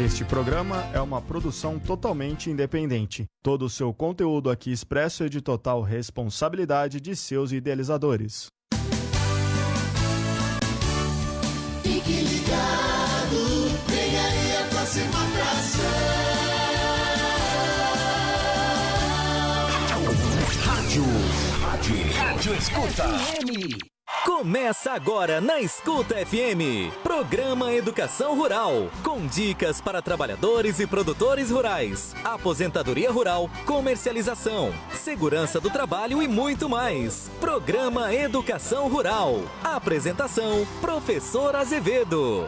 Este programa é uma produção totalmente independente. Todo o seu conteúdo aqui expresso é de total responsabilidade de seus idealizadores. Fique ligado, vem aí a próxima atração. Rádio Escuta FM. Começa agora na Escuta FM, programa Educação Rural, com dicas para trabalhadores e produtores rurais, aposentadoria rural, comercialização, segurança do trabalho e muito mais. Programa Educação Rural. Apresentação, Professor Azevedo.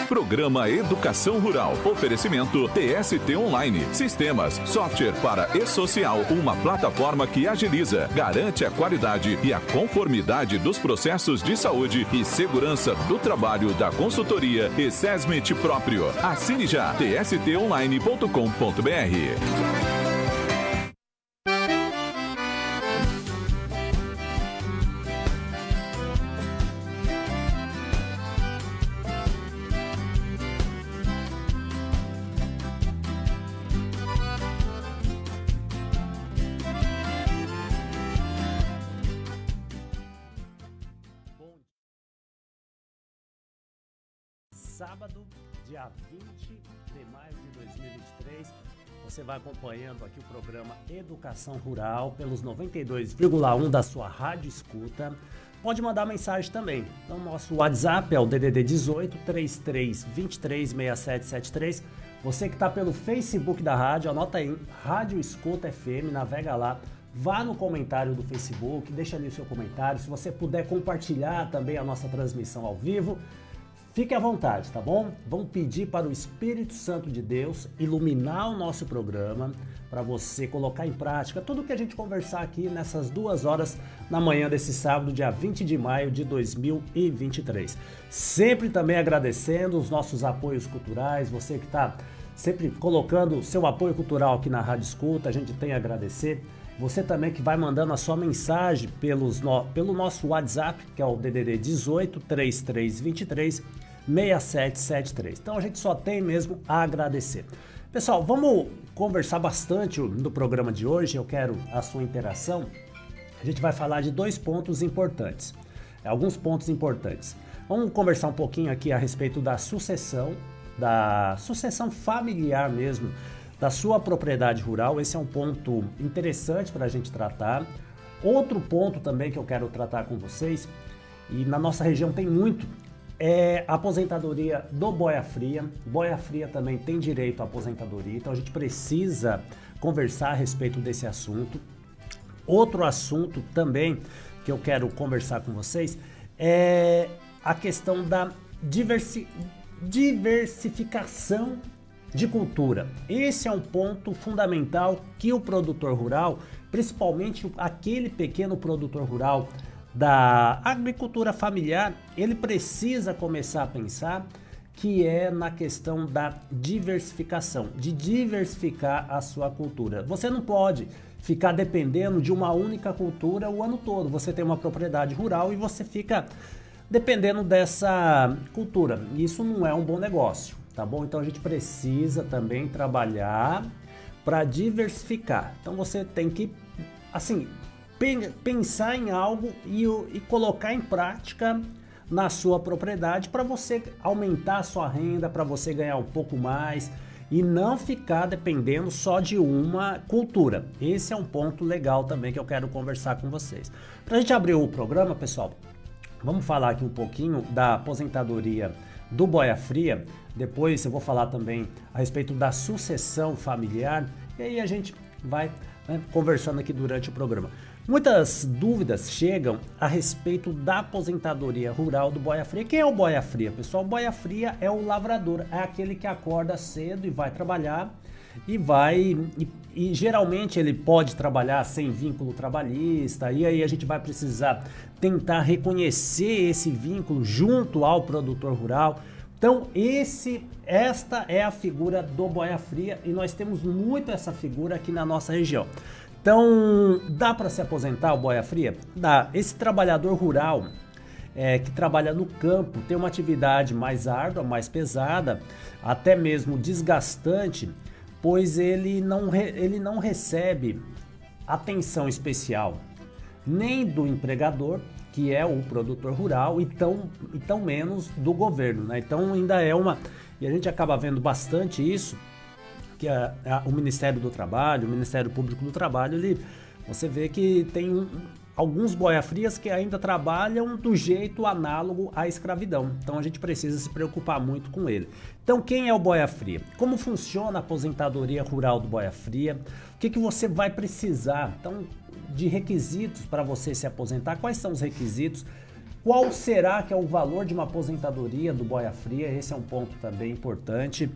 Programa Educação Rural. Oferecimento TST Online. Sistemas, software para e-social. Uma plataforma que agiliza, garante a qualidade e a conformidade dos processos de saúde e segurança do trabalho da consultoria e SESMIT próprio. Assine já tstonline.com.br. Sábado, dia 20 de maio de 2023, você vai acompanhando aqui o programa Educação Rural pelos 92,1 da sua Rádio Escuta. Pode mandar mensagem também. Então, nosso WhatsApp é o DDD 18 33 23 6773. Você que está pelo Facebook da rádio, anota aí, Rádio Escuta FM, navega lá. Vá no comentário do Facebook, deixa ali o seu comentário. Se você puder compartilhar também a nossa transmissão ao vivo, fique à vontade, tá bom? Vamos pedir para o Espírito Santo de Deus iluminar o nosso programa, para você colocar em prática tudo que a gente conversar aqui nessas 2 horas na manhã desse sábado, dia 20 de maio de 2023. Sempre também agradecendo os nossos apoios culturais, você que está sempre colocando o seu apoio cultural aqui na Rádio Escuta, a gente tem a agradecer. Você também que vai mandando a sua mensagem pelo nosso WhatsApp, que é o DDD 18 33 23 6773. Então a gente só tem mesmo a agradecer. Pessoal, vamos conversar bastante no programa de hoje, eu quero a sua interação. A gente vai falar de 2 pontos importantes, alguns pontos importantes. Vamos conversar um pouquinho aqui a respeito da sucessão familiar mesmo, da sua propriedade rural. Esse é um ponto interessante para a gente tratar. Outro ponto também que eu quero tratar com vocês, e na nossa região tem muito, é a aposentadoria do boia fria. Boia fria também tem direito à aposentadoria, então a gente precisa conversar a respeito desse assunto. Outro assunto também que eu quero conversar com vocês é a questão da diversificação de cultura. Esse é um ponto fundamental que o produtor rural, principalmente aquele pequeno produtor rural da agricultura familiar, ele precisa começar a pensar, que é na questão da diversificação, de diversificar a sua cultura. Você não pode ficar dependendo de uma única cultura o ano todo. Você tem uma propriedade rural e você fica dependendo dessa cultura. Isso não é um bom negócio, tá bom? Então a gente precisa também trabalhar para diversificar. Então você tem que, assim, pensar em algo e colocar em prática na sua propriedade para você aumentar a sua renda, para você ganhar um pouco mais e não ficar dependendo só de uma cultura. Esse é um ponto legal também que eu quero conversar com vocês. Para a gente abrir o programa, pessoal, vamos falar aqui um pouquinho da aposentadoria do boia fria. Depois eu vou falar também a respeito da sucessão familiar e aí a gente vai conversando aqui durante o programa. Muitas dúvidas chegam a respeito da aposentadoria rural do boia fria. Quem é o boia fria, pessoal? O boia fria é o lavrador, é aquele que acorda cedo e vai trabalhar e geralmente ele pode trabalhar sem vínculo trabalhista, e aí a gente vai precisar tentar reconhecer esse vínculo junto ao produtor rural. Então esta é a figura do boia fria e nós temos muito essa figura aqui na nossa região. Então, dá para se aposentar o boia fria? Dá. Esse trabalhador rural, que trabalha no campo tem uma atividade mais árdua, mais pesada, até mesmo desgastante, pois ele não recebe atenção especial nem do empregador, que é o produtor rural, e tão menos do governo, né? Então ainda é e a gente acaba vendo bastante isso, que o Ministério do Trabalho, o Ministério Público do Trabalho, você vê que tem alguns boia-frias que ainda trabalham do jeito análogo à escravidão. Então a gente precisa se preocupar muito com ele. Então quem é o boia-fria? Como funciona a aposentadoria rural do boia-fria? O que você vai precisar? Então, de requisitos para você se aposentar, quais são os requisitos? Qual será que é o valor de uma aposentadoria do boia-fria? Esse é um ponto também importante.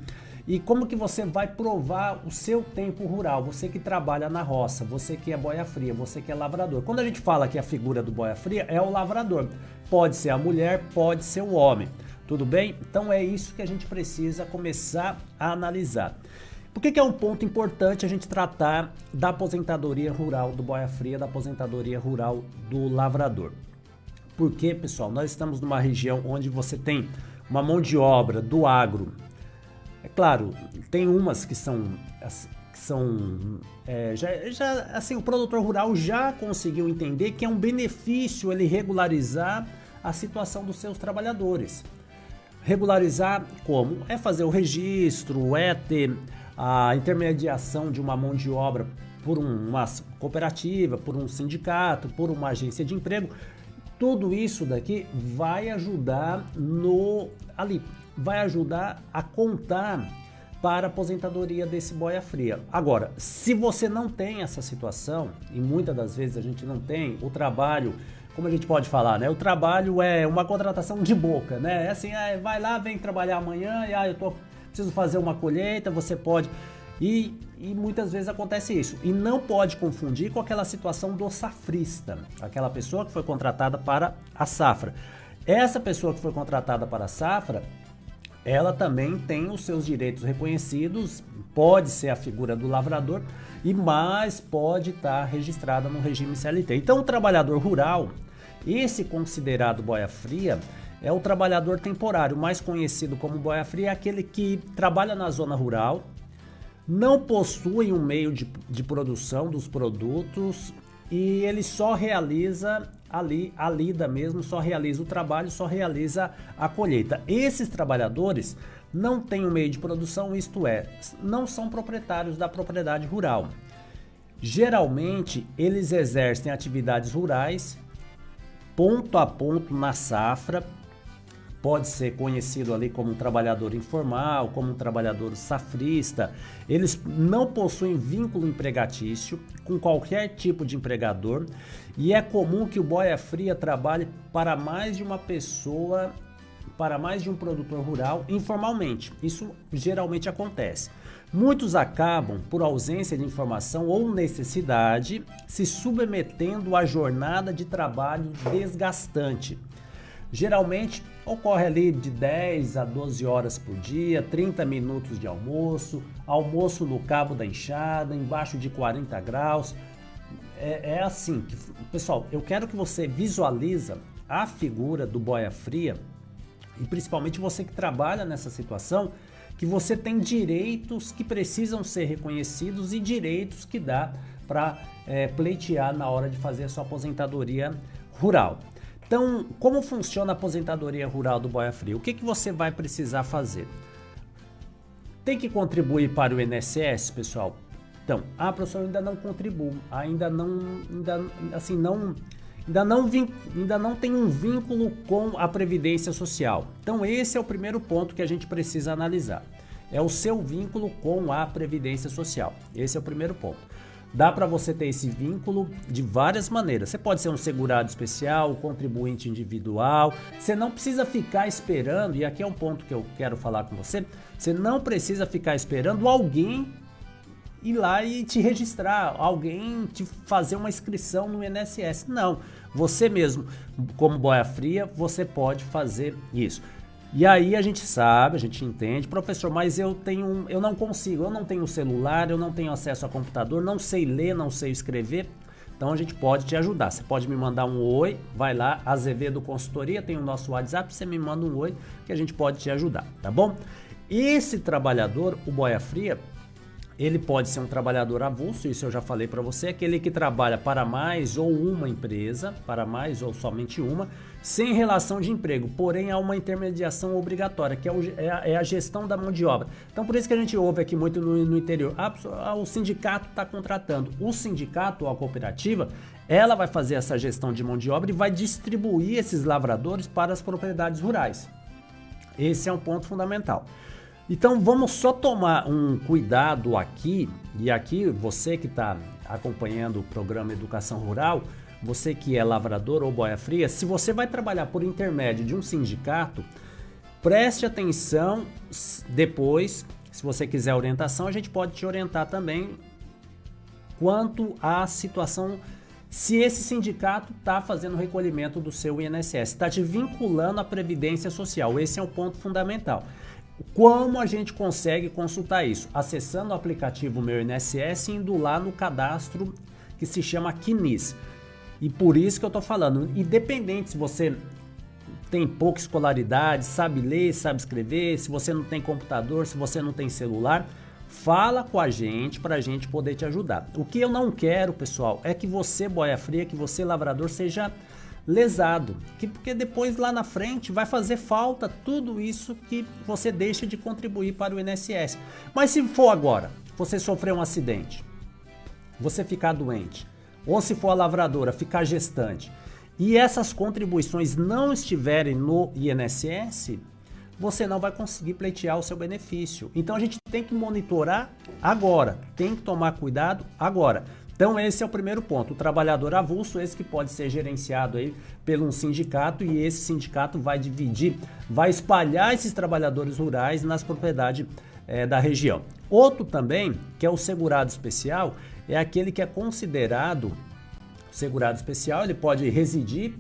E como que você vai provar o seu tempo rural? Você que trabalha na roça, você que é boia-fria, você que é lavrador. Quando a gente fala que a figura do boia-fria é o lavrador. Pode ser a mulher, pode ser o homem. Tudo bem? Então é isso que a gente precisa começar a analisar. Por que é um ponto importante a gente tratar da aposentadoria rural do boia-fria, da aposentadoria rural do lavrador? Porque, pessoal, nós estamos numa região onde você tem uma mão de obra do agro. É claro, tem umas que são assim, o produtor rural já conseguiu entender que é um benefício ele regularizar a situação dos seus trabalhadores. Regularizar como? É fazer o registro, é ter a intermediação de uma mão de obra por uma cooperativa, por um sindicato, por uma agência de emprego. Tudo isso daqui vai ajudar vai ajudar a contar para a aposentadoria desse boia-fria. Agora, se você não tem essa situação, e muitas das vezes a gente não tem, o trabalho, como a gente pode falar, né? O trabalho é uma contratação de boca, né? É assim, vai lá, vem trabalhar amanhã, e preciso fazer uma colheita, você pode... E muitas vezes acontece isso. E não pode confundir com aquela situação do safrista, aquela pessoa que foi contratada para a safra. Essa pessoa que foi contratada para a safra, ela também tem os seus direitos reconhecidos, pode ser a figura do lavrador, mas pode estar registrada no regime CLT. Então o trabalhador rural, esse considerado boia-fria, é o trabalhador temporário, mais conhecido como boia-fria, é aquele que trabalha na zona rural, não possui um meio de produção dos produtos e ele só realiza a lida mesmo, só realiza o trabalho, só realiza a colheita. Esses trabalhadores não têm um meio de produção, isto é, não são proprietários da propriedade rural. Geralmente, eles exercem atividades rurais, ponto a ponto na safra, pode ser conhecido ali como um trabalhador informal, como um trabalhador safrista. Eles não possuem vínculo empregatício com qualquer tipo de empregador e é comum que o boia-fria trabalhe para mais de uma pessoa, para mais de um produtor rural informalmente. Isso geralmente acontece. Muitos acabam, por ausência de informação ou necessidade, se submetendo à jornada de trabalho desgastante. Geralmente ocorre ali de 10 a 12 horas por dia, 30 minutos de almoço, almoço no cabo da enxada, embaixo de 40 graus. É assim, pessoal, eu quero que você visualiza a figura do boia-fria e principalmente você que trabalha nessa situação, que você tem direitos que precisam ser reconhecidos e direitos que dá para pleitear na hora de fazer a sua aposentadoria rural. Então, como funciona a aposentadoria rural do boia-fria? O que você vai precisar fazer? Tem que contribuir para o INSS, pessoal? Então, professor, ainda não contribuo, ainda não tem um vínculo com a Previdência Social. Então, esse é o primeiro ponto que a gente precisa analisar. É o seu vínculo com a Previdência Social. Esse é o primeiro ponto. Dá para você ter esse vínculo de várias maneiras. Você pode ser um segurado especial, contribuinte individual. Você não precisa ficar esperando, e aqui é um ponto que eu quero falar com você, você não precisa ficar esperando alguém ir lá e te registrar, alguém te fazer uma inscrição no INSS. Não, você mesmo, como boia-fria, você pode fazer isso. E aí a gente sabe, a gente entende, professor, mas eu não consigo, eu não tenho celular, eu não tenho acesso a computador, não sei ler, não sei escrever. Então a gente pode te ajudar. Você pode me mandar um oi, vai lá, Azevedo Consultoria, tem o nosso WhatsApp, você me manda um oi que a gente pode te ajudar, tá bom? Esse trabalhador, o boia fria, ele pode ser um trabalhador avulso, isso eu já falei para você, aquele que trabalha para mais ou uma empresa, para mais ou somente uma, sem relação de emprego, porém há uma intermediação obrigatória, que é a gestão da mão de obra. Então por isso que a gente ouve aqui muito no interior, o sindicato está contratando. O sindicato ou a cooperativa, ela vai fazer essa gestão de mão de obra e vai distribuir esses lavradores para as propriedades rurais. Esse é um ponto fundamental. Então vamos só tomar um cuidado aqui, e aqui você que está acompanhando o programa Educação Rural, você que é lavrador ou boia fria, se você vai trabalhar por intermédio de um sindicato, preste atenção depois, se você quiser orientação, a gente pode te orientar também quanto à situação, se esse sindicato está fazendo o recolhimento do seu INSS, está te vinculando à Previdência Social, esse é um ponto fundamental. Como a gente consegue consultar isso? Acessando o aplicativo Meu INSS e indo lá no cadastro que se chama CNIS. E por isso que eu estou falando, independente se você tem pouca escolaridade, sabe ler, sabe escrever, se você não tem computador, se você não tem celular, fala com a gente para a gente poder te ajudar. O que eu não quero, pessoal, é que você, boia fria, que você, lavrador, seja lesado, porque depois lá na frente vai fazer falta tudo isso que você deixa de contribuir para o INSS. Mas se for agora, você sofrer um acidente, você ficar doente, ou se for a lavradora, ficar gestante, e essas contribuições não estiverem no INSS, você não vai conseguir pleitear o seu benefício. Então a gente tem que monitorar agora, tem que tomar cuidado agora. Então esse é o primeiro ponto, o trabalhador avulso, esse que pode ser gerenciado aí pelo um sindicato, e esse sindicato vai dividir, vai espalhar esses trabalhadores rurais nas propriedades da região. Outro também, que é o segurado especial, é aquele que é considerado segurado especial, ele pode residir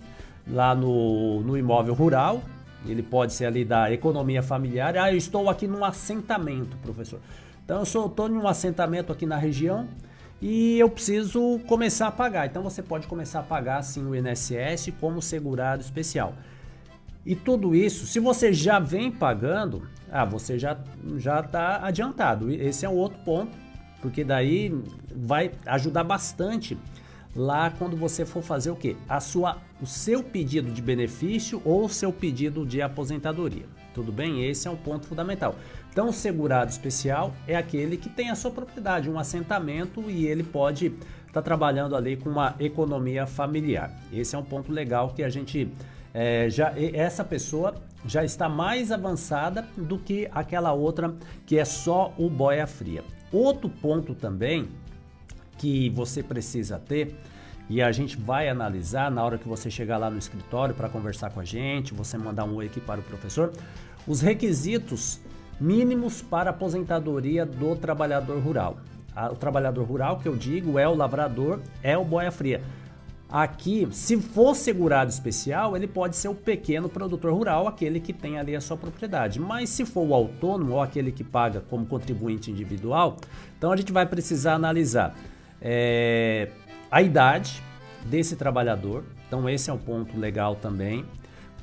lá no imóvel rural, ele pode ser ali da economia familiar. Eu estou aqui num assentamento, professor. Então eu estou em um assentamento aqui na região, e eu preciso começar a pagar. Então você pode começar a pagar sim o INSS como segurado especial. E tudo isso, se você já vem pagando, você já está adiantado. Esse é um outro ponto, porque daí vai ajudar bastante lá quando você for fazer o quê? O seu pedido de benefício ou o seu pedido de aposentadoria. Tudo bem? Esse é um ponto fundamental. Então, o segurado especial é aquele que tem a sua propriedade, um assentamento, e ele pode estar trabalhando ali com uma economia familiar. Esse é um ponto legal que a gente, essa pessoa já está mais avançada do que aquela outra que é só o boia fria. Outro ponto também que você precisa ter, e a gente vai analisar na hora que você chegar lá no escritório para conversar com a gente, você mandar um oi aqui para o professor, os requisitos mínimos para aposentadoria do trabalhador rural. O trabalhador rural, que eu digo, é o lavrador, é o boia fria. Aqui, se for segurado especial, ele pode ser o pequeno produtor rural, aquele que tem ali a sua propriedade. Mas se for o autônomo ou aquele que paga como contribuinte individual, então a gente vai precisar analisar a idade desse trabalhador. Então esse é um ponto legal também.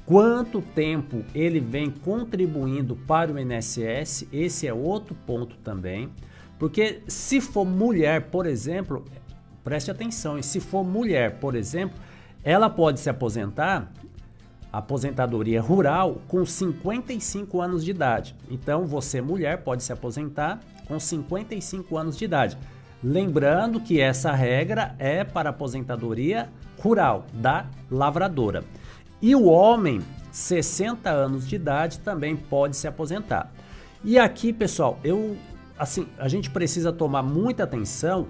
Quanto tempo ele vem contribuindo para o INSS, esse é outro ponto também. Porque se for mulher, por exemplo, preste atenção, e se for mulher, por exemplo, ela pode se aposentar, aposentadoria rural, com 55 anos de idade. Então você, mulher, pode se aposentar com 55 anos de idade. Lembrando que essa regra é para aposentadoria rural, da lavradora. E o homem, 60 anos de idade, também pode se aposentar. E aqui, pessoal, a gente precisa tomar muita atenção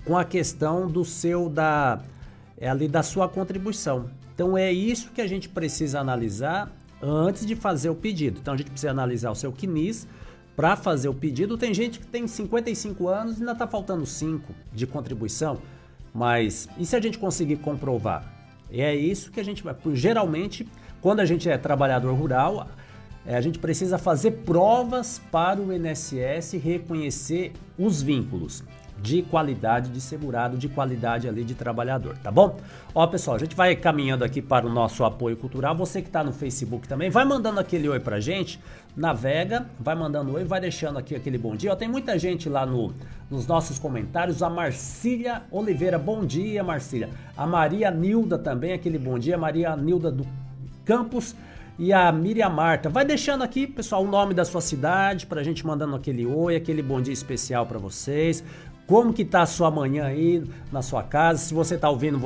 com a questão da sua contribuição. Então é isso que a gente precisa analisar antes de fazer o pedido. Então a gente precisa analisar o seu CNIS para fazer o pedido. Tem gente que tem 55 anos e ainda está faltando 5 de contribuição, mas e se a gente conseguir comprovar? É isso que a gente vai. Geralmente, quando a gente é trabalhador rural, a gente precisa fazer provas para o INSS reconhecer os vínculos. de qualidade de segurado, de qualidade ali de trabalhador, tá bom? Ó, pessoal, a gente vai caminhando aqui para o nosso apoio cultural. Você que tá no Facebook também, vai mandando aquele oi pra gente, navega, vai mandando oi, vai deixando aqui aquele bom dia. Ó, tem muita gente lá nos nossos comentários. A Marcília Oliveira, bom dia, Marcília. A Maria Nilda também, aquele bom dia, Maria Nilda do Campos. E a Miriam Marta, vai deixando aqui, pessoal, o nome da sua cidade, pra gente mandando aquele oi, aquele bom dia especial pra vocês. Como que tá a sua manhã aí na sua casa? Se você tá ouvindo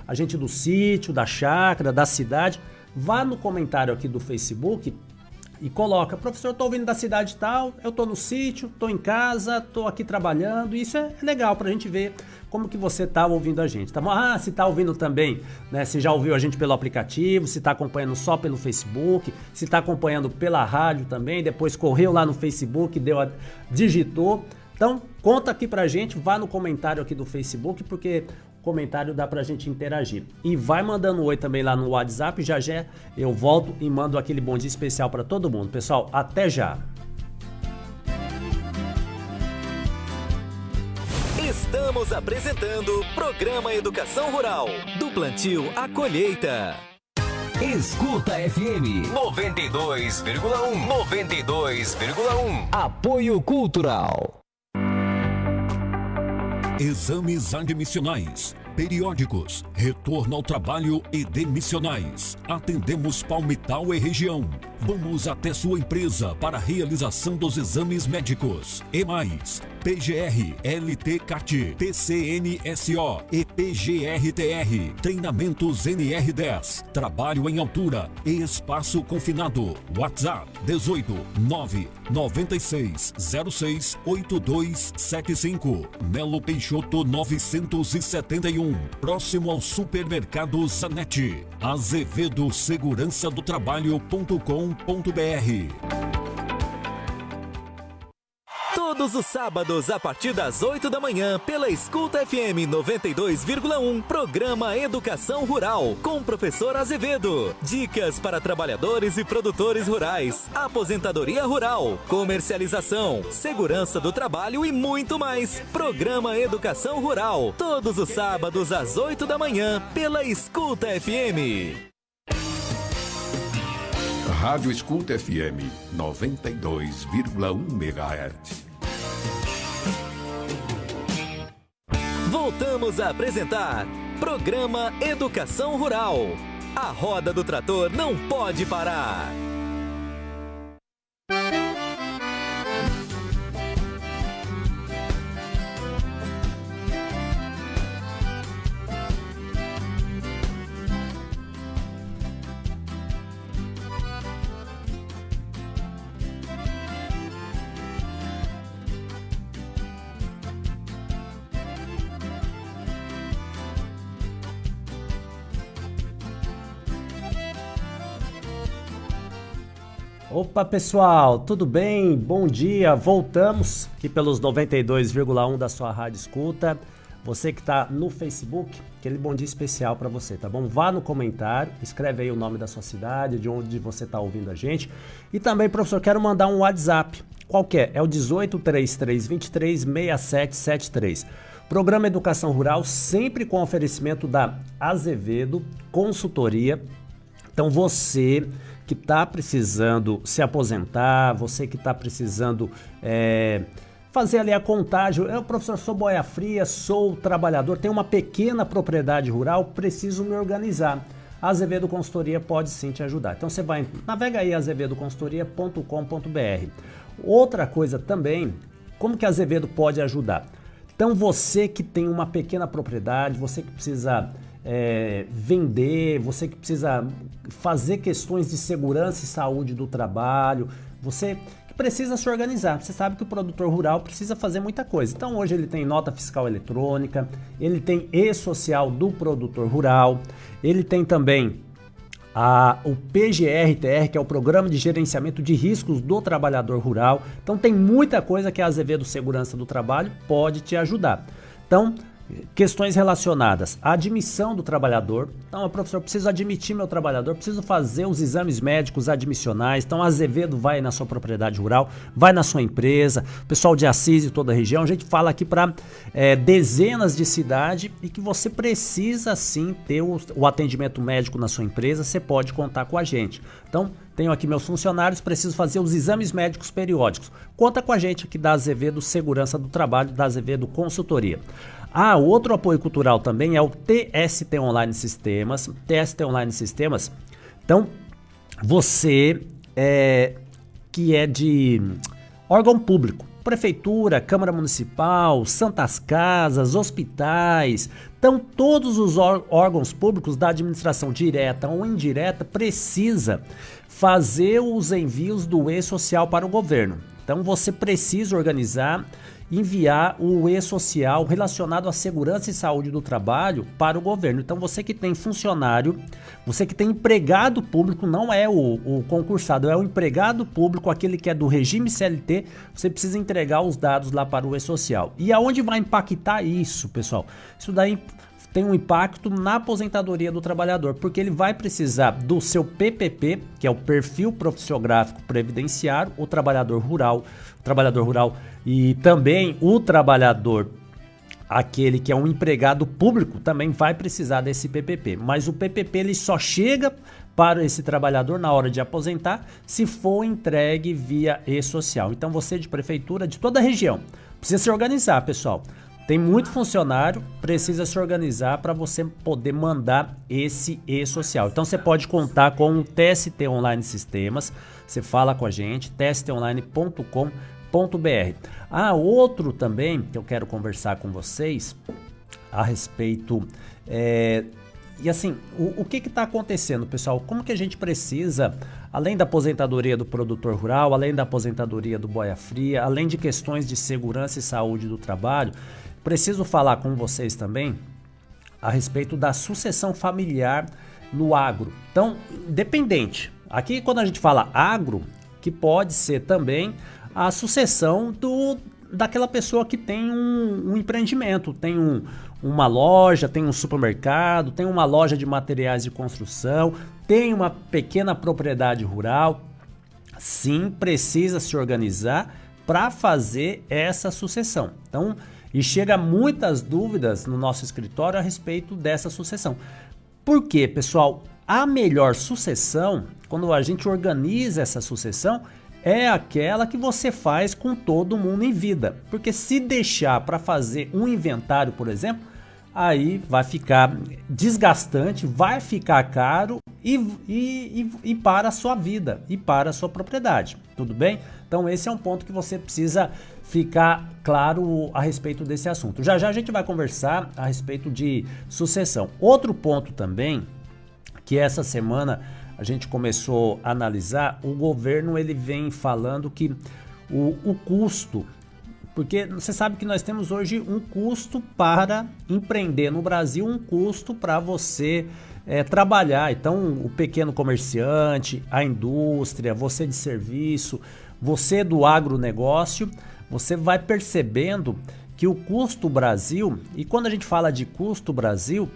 a gente do sítio, da chácara, da cidade, vá no comentário aqui do Facebook e coloca: professor, eu tô ouvindo da cidade tal, eu tô no sítio, tô em casa, tô aqui trabalhando. Isso é legal pra gente ver como que você tá ouvindo a gente, tá bom? Ah, se tá ouvindo também, né, se já ouviu a gente pelo aplicativo, se tá acompanhando só pelo Facebook, se tá acompanhando pela rádio também, depois correu lá no Facebook, digitou. Então, conta aqui pra gente, vá no comentário aqui do Facebook, porque o comentário dá pra gente interagir. E vai mandando um oi também lá no WhatsApp, já eu volto e mando aquele bom dia especial pra todo mundo. Pessoal, até já! Estamos apresentando Programa Educação Rural, do plantio à colheita. Escuta FM 92,1. Apoio Cultural. Exames admissionais, periódicos, retorno ao trabalho e demissionais. Atendemos Palmital e região. Vamos até sua empresa para a realização dos exames médicos. E mais, PGR, LT-CAT, TCNSO e PGR-TR. Treinamentos NR10. Trabalho em altura e espaço confinado. WhatsApp 18 996 06 8275. Melo Peixoto 971. Próximo ao Supermercado Zanetti. Azevedo Segurança do Trabalho.com.br. Todos os sábados, a partir das 8 da manhã, pela Escuta FM 92,1, programa Educação Rural, com o professor Azevedo. Dicas para trabalhadores e produtores rurais, aposentadoria rural, comercialização, segurança do trabalho e muito mais. Programa Educação Rural, todos os sábados às 8 da manhã, pela Escuta FM. Rádio Escuta FM 92,1 MHz. Voltamos a apresentar Programa Educação Rural. A roda do trator não pode parar. Opa, pessoal, tudo bem? Bom dia, voltamos aqui pelos 92,1 da sua Rádio Escuta. Você que está no Facebook, aquele bom dia especial para você, tá bom? Vá no comentário, escreve aí o nome da sua cidade, de onde você está ouvindo a gente. E também, professor, quero mandar um WhatsApp. Qual que é? É o 1833236773. Programa Educação Rural, sempre com oferecimento da Azevedo Consultoria. Então você que está precisando se aposentar, você que está precisando fazer ali a contagem, eu, professor, sou boia fria, sou trabalhador, tenho uma pequena propriedade rural, preciso me organizar. A Azevedo Consultoria pode sim te ajudar. Então você vai, navega aí azevedoconsultoria.com.br. Outra coisa também, como que a Azevedo pode ajudar? Então você que tem uma pequena propriedade, você que precisa vender, você que precisa fazer questões de segurança e saúde do trabalho, você que precisa se organizar. Você sabe que o produtor rural precisa fazer muita coisa. Então hoje ele tem nota fiscal eletrônica, ele tem e-social do produtor rural, ele tem também o PGR-TR, que é o Programa de Gerenciamento de Riscos do Trabalhador Rural. Então tem muita coisa que a Azevedo Segurança do Trabalho pode te ajudar. Então, questões relacionadas à admissão do trabalhador. Então, professor, preciso admitir meu trabalhador, preciso fazer os exames médicos admissionais. Então, Azevedo vai na sua propriedade rural, vai na sua empresa, pessoal de Assis e toda a região. A gente fala aqui para dezenas de cidades e que você precisa sim ter o atendimento médico na sua empresa, você pode contar com a gente. Então, tenho aqui meus funcionários, preciso fazer os exames médicos periódicos. Conta com a gente aqui da Azevedo Segurança do Trabalho, da Azevedo Consultoria. Outro apoio cultural também é o TST Online Sistemas. TST Online Sistemas. Então, você que é de órgão público, prefeitura, Câmara Municipal, santas casas, hospitais. Então, todos os órgãos públicos da administração direta ou indireta precisa fazer os envios do e-social para o governo. Então, você precisa organizar, enviar o e-social relacionado à segurança e saúde do trabalho para o governo. Então, você que tem funcionário, você que tem empregado público, não é o concursado, é o empregado público, aquele que é do regime CLT, você precisa entregar os dados lá para o e-social. E aonde vai impactar isso, pessoal? Isso daí tem um impacto na aposentadoria do trabalhador, porque ele vai precisar do seu PPP, que é o Perfil Profissiográfico Previdenciário, o trabalhador rural e também o trabalhador, aquele que é um empregado público, também vai precisar desse PPP. Mas o PPP ele só chega para esse trabalhador na hora de aposentar se for entregue via e-social. Então você de prefeitura, de toda a região, precisa se organizar, pessoal. Tem muito funcionário, precisa se organizar para você poder mandar esse e-social. Então você pode contar com o TST Online Sistemas, você fala com a gente, tstonline.com.br. Outro também que eu quero conversar com vocês a respeito, e assim, o que está acontecendo, pessoal? Como que a gente precisa, além da aposentadoria do produtor rural, além da aposentadoria do boia fria, além de questões de segurança e saúde do trabalho, preciso falar com vocês também a respeito da sucessão familiar no agro. Então, dependente. Aqui quando a gente fala agro, que pode ser também a sucessão daquela pessoa que tem um empreendimento, tem uma loja, tem um supermercado, tem uma loja de materiais de construção, tem uma pequena propriedade rural. Sim, precisa se organizar para fazer essa sucessão. Então, e chega muitas dúvidas no nosso escritório a respeito dessa sucessão. Por quê, pessoal? A melhor sucessão, quando a gente organiza essa sucessão, é aquela que você faz com todo mundo em vida. Porque se deixar para fazer um inventário, por exemplo, aí vai ficar desgastante, vai ficar caro e para a sua vida e para a sua propriedade. Tudo bem? Então esse é um ponto que você precisa ficar claro a respeito desse assunto. Já já a gente vai conversar a respeito de sucessão. Outro ponto também, que essa semana a gente começou a analisar, o governo ele vem falando que o custo, porque você sabe que nós temos hoje um custo para empreender no Brasil, um custo para você trabalhar. Então o pequeno comerciante, a indústria, você de serviço, você do agronegócio, você vai percebendo que o custo Brasil, e quando a gente fala de custo Brasil,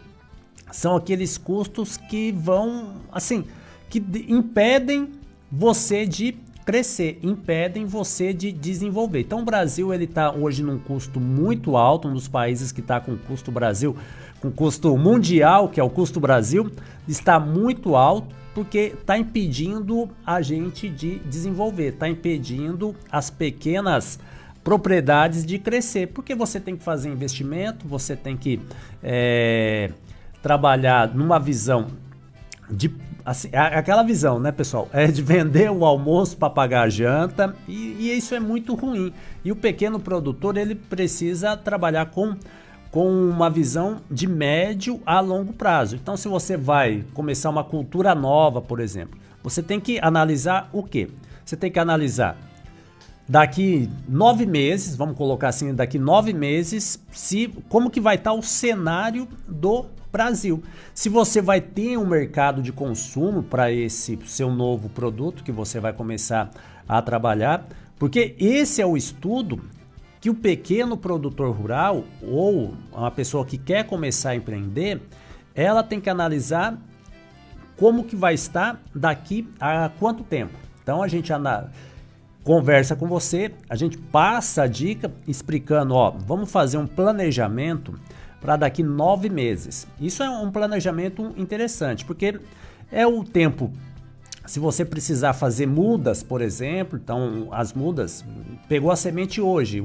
são aqueles custos que vão, assim, que impedem você de crescer, impedem você de desenvolver. Então o Brasil ele está hoje num custo muito alto, um dos países que está com custo Brasil, com custo mundial, que é o custo Brasil, está muito alto, porque está impedindo a gente de desenvolver, está impedindo as pequenas propriedades de crescer, porque você tem que fazer investimento, você tem que trabalhar numa visão de, assim, aquela visão, né, pessoal, de vender o almoço para pagar a janta, e isso é muito ruim. E o pequeno produtor ele precisa trabalhar com uma visão de médio a longo prazo. Então, se você vai começar uma cultura nova, por exemplo, você tem que analisar o quê? Você tem que analisar daqui 9 meses, vamos colocar assim, daqui 9 meses, como que vai estar o cenário do Brasil. Se você vai ter um mercado de consumo para esse seu novo produto que você vai começar a trabalhar, porque esse é o estudo que o pequeno produtor rural ou uma pessoa que quer começar a empreender, ela tem que analisar como que vai estar daqui a quanto tempo. Então a gente conversa com você, a gente passa a dica explicando, vamos fazer um planejamento para daqui 9 meses. Isso é um planejamento interessante, porque é o tempo, se você precisar fazer mudas, por exemplo, então as mudas, pegou a semente hoje,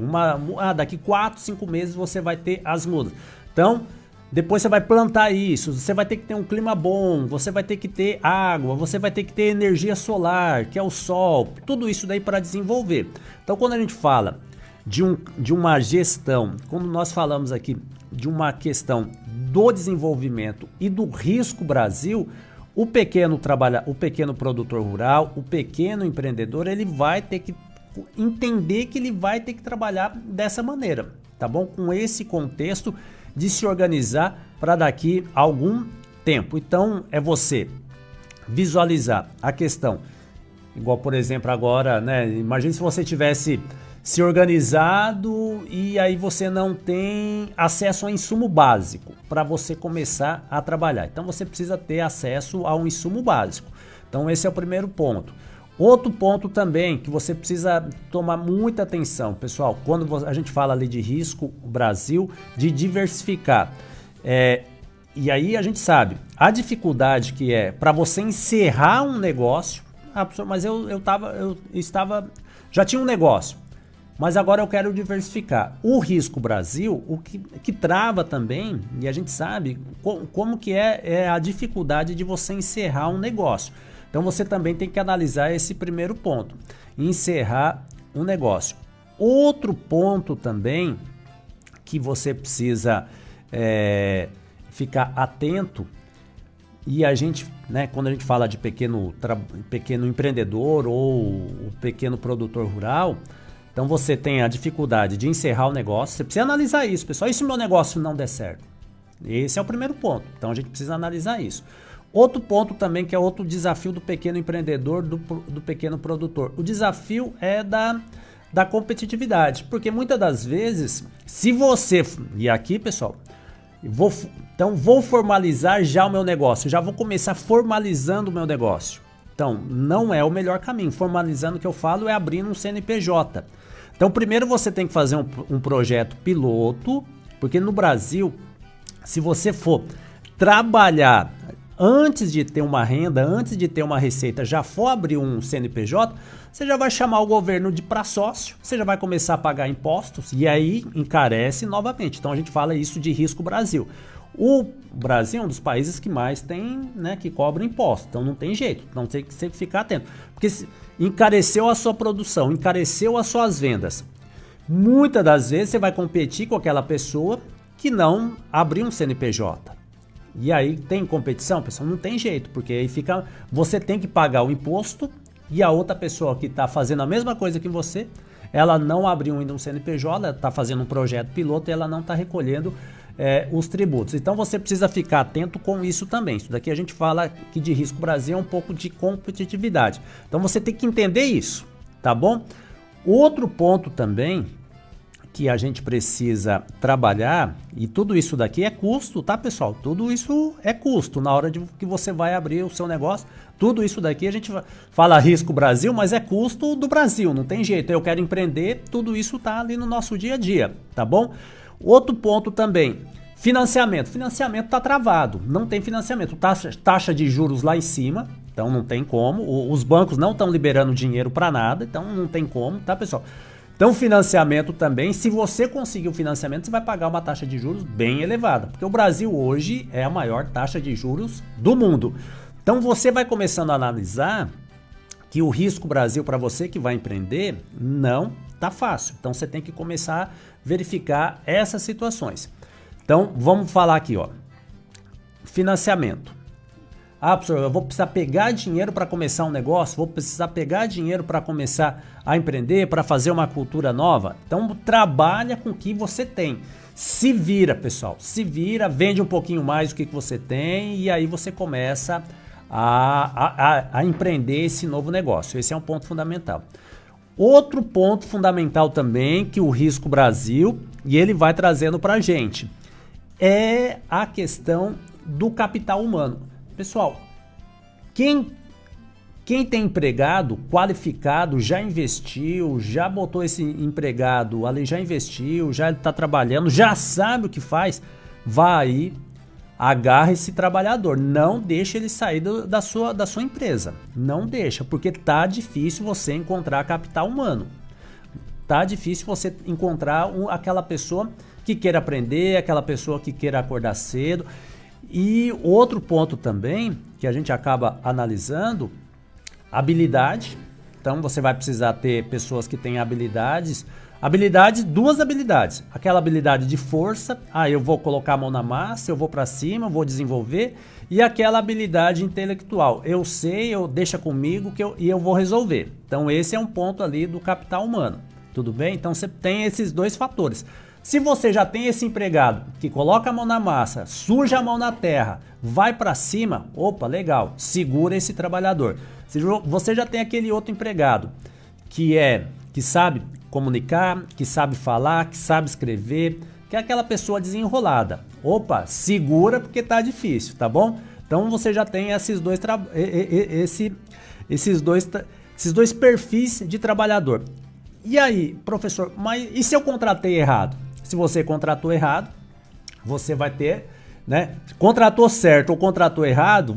daqui 4, 5 meses você vai ter as mudas. Então, depois você vai plantar isso, você vai ter que ter um clima bom, você vai ter que ter água, você vai ter que ter energia solar, que é o sol, tudo isso daí para desenvolver. Então, quando a gente fala de uma gestão, quando nós falamos aqui de uma questão do desenvolvimento e do risco Brasil, o pequeno produtor rural, o pequeno empreendedor, ele vai ter que entender que ele vai ter que trabalhar dessa maneira, tá bom? Com esse contexto de se organizar para daqui a algum tempo. Então, é você visualizar a questão, igual, por exemplo, agora, né? Imagine se você tivesse se organizado e aí você não tem acesso a insumo básico para você começar a trabalhar. Então, você precisa ter acesso a um insumo básico. Então, esse é o primeiro ponto. Outro ponto também que você precisa tomar muita atenção, pessoal, quando a gente fala ali de risco Brasil, de diversificar. E aí a gente sabe, a dificuldade que é para você encerrar um negócio, mas eu já tinha um negócio, mas agora eu quero diversificar. O risco Brasil, o que trava também, e a gente sabe como que é a dificuldade de você encerrar um negócio. Então você também tem que analisar esse primeiro ponto, encerrar um negócio. Outro ponto também que você precisa ficar atento, e a gente, né, quando a gente fala de pequeno empreendedor ou o pequeno produtor rural, então você tem a dificuldade de encerrar o negócio, você precisa analisar isso, pessoal. E se o meu negócio não der certo? Esse é o primeiro ponto, então a gente precisa analisar isso. Outro ponto também, que é outro desafio do pequeno empreendedor, do pequeno produtor. O desafio é da competitividade, porque muitas das vezes, se você... E aqui, pessoal, vou formalizar já o meu negócio, já vou começar formalizando o meu negócio. Então, não é o melhor caminho. Formalizando, o que eu falo é abrindo um CNPJ. Então, primeiro você tem que fazer um projeto piloto, porque no Brasil, se você for trabalhar antes de ter uma renda, antes de ter uma receita, já for abrir um CNPJ, você já vai chamar o governo de pra sócio, você já vai começar a pagar impostos e aí encarece novamente. Então a gente fala isso de risco Brasil. O Brasil é um dos países que mais tem, né, que cobra imposto, então não tem jeito, então tem que ficar atento. Porque encareceu a sua produção, encareceu as suas vendas. Muitas das vezes você vai competir com aquela pessoa que não abriu um CNPJ. E aí tem competição, pessoal? Não tem jeito, porque aí você tem que pagar o imposto e a outra pessoa que está fazendo a mesma coisa que você, ela não abriu ainda um CNPJ, ela está fazendo um projeto piloto e ela não está recolhendo os tributos. Então você precisa ficar atento com isso também. Isso daqui a gente fala que de risco Brasil é um pouco de competitividade. Então você tem que entender isso, tá bom? Outro ponto também que a gente precisa trabalhar, e tudo isso daqui é custo, tá, pessoal? Tudo isso é custo na hora de que você vai abrir o seu negócio. Tudo isso daqui a gente fala risco Brasil, mas é custo do Brasil, não tem jeito. Eu quero empreender, tudo isso tá ali no nosso dia a dia, tá bom? Outro ponto também, financiamento. Financiamento tá travado, não tem financiamento. Taxa de juros lá em cima, então não tem como. Os bancos não estão liberando dinheiro para nada, então não tem como, tá, pessoal? Então, financiamento também, se você conseguir o financiamento, você vai pagar uma taxa de juros bem elevada, porque o Brasil hoje é a maior taxa de juros do mundo. Então, você vai começando a analisar que o risco Brasil para você que vai empreender não tá fácil. Então, você tem que começar a verificar essas situações. Então, vamos falar aqui, ó. Financiamento. Ah, professor, eu vou precisar pegar dinheiro para começar um negócio, vou precisar pegar dinheiro para começar a empreender, para fazer uma cultura nova. Então, trabalha com o que você tem. Se vira, pessoal, se vira, vende um pouquinho mais do que você tem e aí você começa a empreender esse novo negócio. Esse é um ponto fundamental. Outro ponto fundamental também que o Risco Brasil, e ele vai trazendo para a gente, é a questão do capital humano. Pessoal, quem tem empregado qualificado, já investiu, já botou esse empregado ali, já investiu, já está trabalhando, já sabe o que faz, vai aí, agarra esse trabalhador, não deixa ele sair da sua empresa, não deixa, porque tá difícil você encontrar capital humano, tá difícil você encontrar aquela pessoa que queira aprender, aquela pessoa que queira acordar cedo. E outro ponto também, que a gente acaba analisando, habilidade. Então você vai precisar ter pessoas que têm duas habilidades. Aquela habilidade de força, eu vou colocar a mão na massa, eu vou para cima, eu vou desenvolver. E aquela habilidade intelectual, eu sei, deixa comigo e eu vou resolver. Então esse é um ponto ali do capital humano, tudo bem? Então você tem esses dois fatores. Se você já tem esse empregado que coloca a mão na massa, suja a mão na terra, vai para cima, opa, legal, segura esse trabalhador. Se você já tem aquele outro empregado que sabe comunicar, que sabe falar, que sabe escrever, que é aquela pessoa desenrolada, opa, segura porque tá difícil, tá bom? Então você já tem esses dois perfis de trabalhador. E aí, professor, mas e se eu contratei errado? Se você contratou errado, você vai ter, né? Contratou certo ou contratou errado,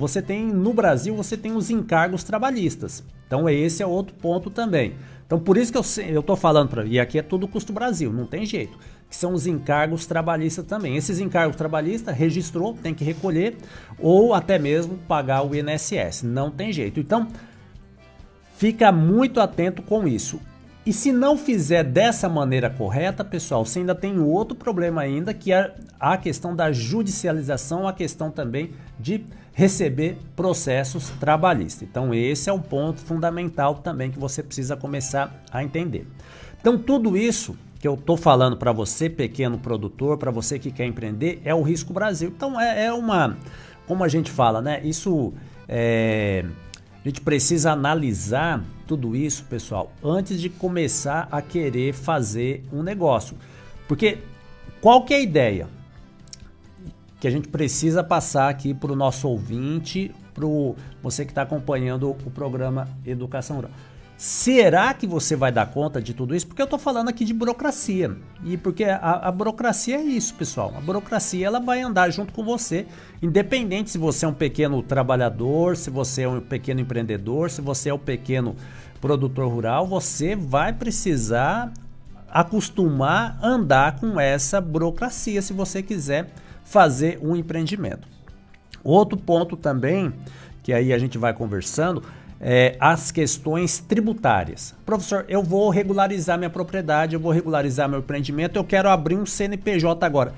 no Brasil, você tem os encargos trabalhistas. Então esse é outro ponto também. Então por isso que eu estou falando, e aqui é tudo custo Brasil, não tem jeito, que são os encargos trabalhistas também. Esses encargos trabalhistas, registrou, tem que recolher, ou até mesmo pagar o INSS, não tem jeito. Então, fica muito atento com isso. E se não fizer dessa maneira correta, pessoal, você ainda tem outro problema ainda, que é a questão da judicialização, a questão também de receber processos trabalhistas. Então esse é um ponto fundamental também que você precisa começar a entender. Então tudo isso que eu estou falando para você, pequeno produtor, para você que quer empreender, é o Risco Brasil. Então como a gente fala, né? A gente precisa analisar tudo isso, pessoal, antes de começar a querer fazer um negócio. Porque qual que é a ideia que a gente precisa passar aqui para o nosso ouvinte, para você que está acompanhando o programa Educação Rural? Será que você vai dar conta de tudo isso? Porque eu estou falando aqui de burocracia. E porque a burocracia é isso, pessoal. A burocracia ela vai andar junto com você, independente se você é um pequeno trabalhador, se você é um pequeno empreendedor, se você é um pequeno produtor rural, você vai precisar acostumar a andar com essa burocracia se você quiser fazer um empreendimento. Outro ponto também, que aí a gente vai conversando, as questões tributárias. Professor, eu vou regularizar minha propriedade, eu vou regularizar meu empreendimento, eu quero abrir um CNPJ agora.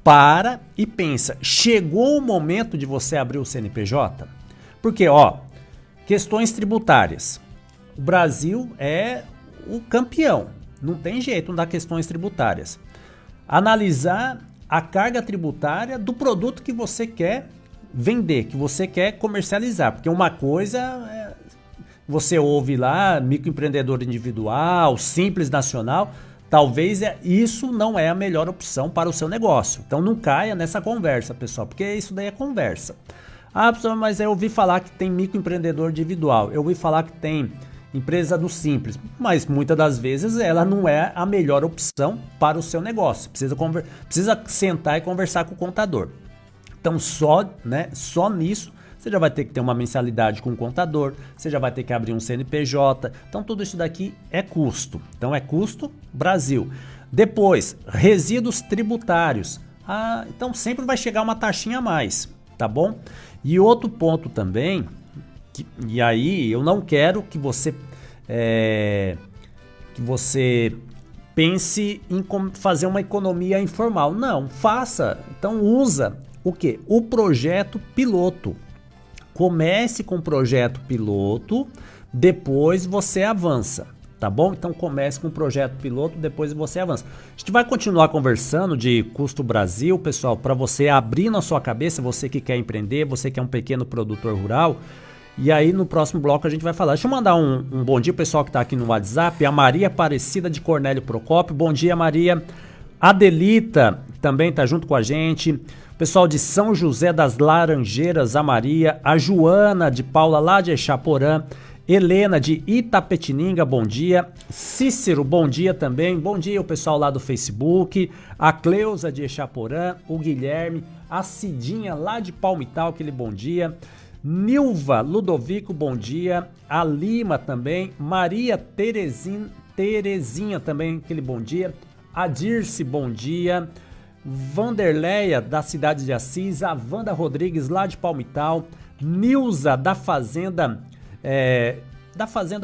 Para e pensa, chegou o momento de você abrir o CNPJ? Porque, questões tributárias. O Brasil é o campeão, não tem jeito das questões tributárias. Analisar a carga tributária do produto que você quer vender, que você quer comercializar, porque uma coisa você ouve lá, microempreendedor individual, simples nacional, talvez isso não é a melhor opção para o seu negócio. Então não caia nessa conversa, pessoal, porque isso daí é conversa. Pessoal, mas eu ouvi falar que tem microempreendedor individual, eu ouvi falar que tem empresa do simples, mas muitas das vezes ela não é a melhor opção para o seu negócio. Precisa sentar e conversar com o contador. Então só nisso você já vai ter que ter uma mensalidade com o contador, você já vai ter que abrir um CNPJ. Então tudo isso daqui é custo. Então é custo Brasil. Depois, resíduos tributários. Então sempre vai chegar uma taxinha a mais, tá bom? E outro ponto também, e aí eu não quero que você pense em fazer uma economia informal. Não, faça. Então usa o quê? O projeto piloto. Comece com o projeto piloto, depois você avança, tá bom? Então comece com o projeto piloto, depois você avança. A gente vai continuar conversando de Custo Brasil, pessoal, para você abrir na sua cabeça, você que quer empreender, você que é um pequeno produtor rural, E aí no próximo bloco a gente vai falar. Deixa eu mandar um bom dia pro pessoal que tá aqui no WhatsApp. A Maria Aparecida de Cornélio Procópio. Bom dia, Maria. Adelita também tá junto com a gente. Pessoal de São José das Laranjeiras, a Maria. A Joana de Paula lá de Exaporã. Helena de Itapetininga, bom dia. Cícero, bom dia também. Bom dia o pessoal lá do Facebook. A Cleusa de Exaporã. O Guilherme. A Cidinha lá de Palmital, aquele bom dia. Nilva Ludovico, bom dia. A Lima também. Maria Terezinha também, aquele bom dia. A Dirce, bom dia. Vanderleia, da cidade de Assis. A Wanda Rodrigues, lá de Palmital. Nilza, da Fazenda,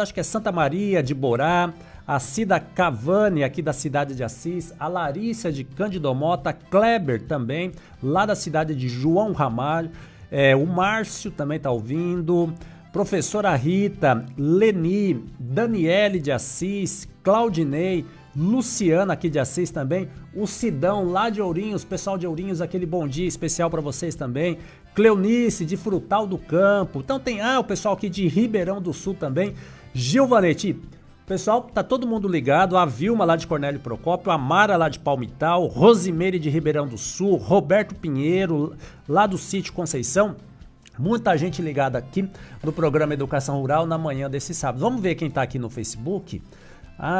acho que é Santa Maria de Borá. A Cida Cavani, aqui da cidade de Assis. A Larissa de Cândido Mota. Kleber também, lá da cidade de João Ramalho. O Márcio também tá ouvindo. Professora Rita, Leni, Daniele de Assis, Claudinei, Luciana aqui de Assis também, o Sidão lá de Ourinhos, pessoal de Ourinhos, aquele bom dia especial para vocês também. Cleonice de Frutal do Campo. Então tem o pessoal aqui de Ribeirão do Sul também. Gil Vanetti. Pessoal, tá todo mundo ligado. A Vilma lá de Cornélio Procópio, a Mara lá de Palmital, Rosimeire de Ribeirão do Sul, Roberto Pinheiro lá do Sítio Conceição. Muita gente ligada aqui no programa Educação Rural na manhã desse sábado. Vamos ver quem tá aqui no Facebook.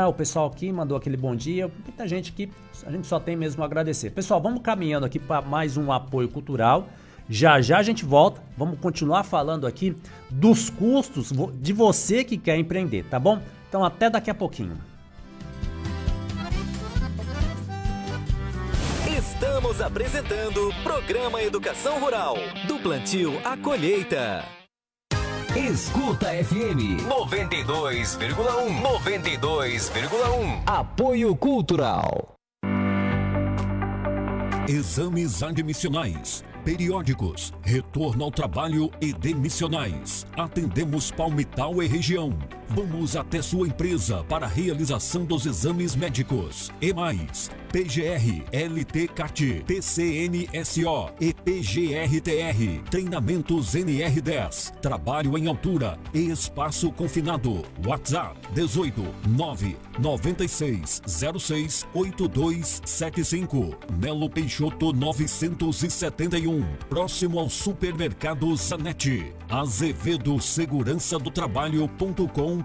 O pessoal aqui mandou aquele bom dia. Muita gente aqui, a gente só tem mesmo a agradecer. Pessoal, vamos caminhando aqui para mais um apoio cultural. Já já a gente volta, vamos continuar falando aqui dos custos de você que quer empreender, tá bom? Então até daqui a pouquinho. Estamos apresentando o Programa Educação Rural, do plantio à colheita. Escuta FM 92,1. 92,1. Apoio Cultural. Exames admissionais, periódicos, retorno ao trabalho e demissionais. Atendemos Palmital e região. Vamos até sua empresa para a realização dos exames médicos. E mais, PGR, LT-CAT, PCNSO e PGR-TR. Treinamentos NR10. Trabalho em altura e espaço confinado. WhatsApp 18 996 06 8275. Melo Peixoto 971. Próximo ao Supermercado Zanetti. Azevedo Segurança do Trabalho.com.br.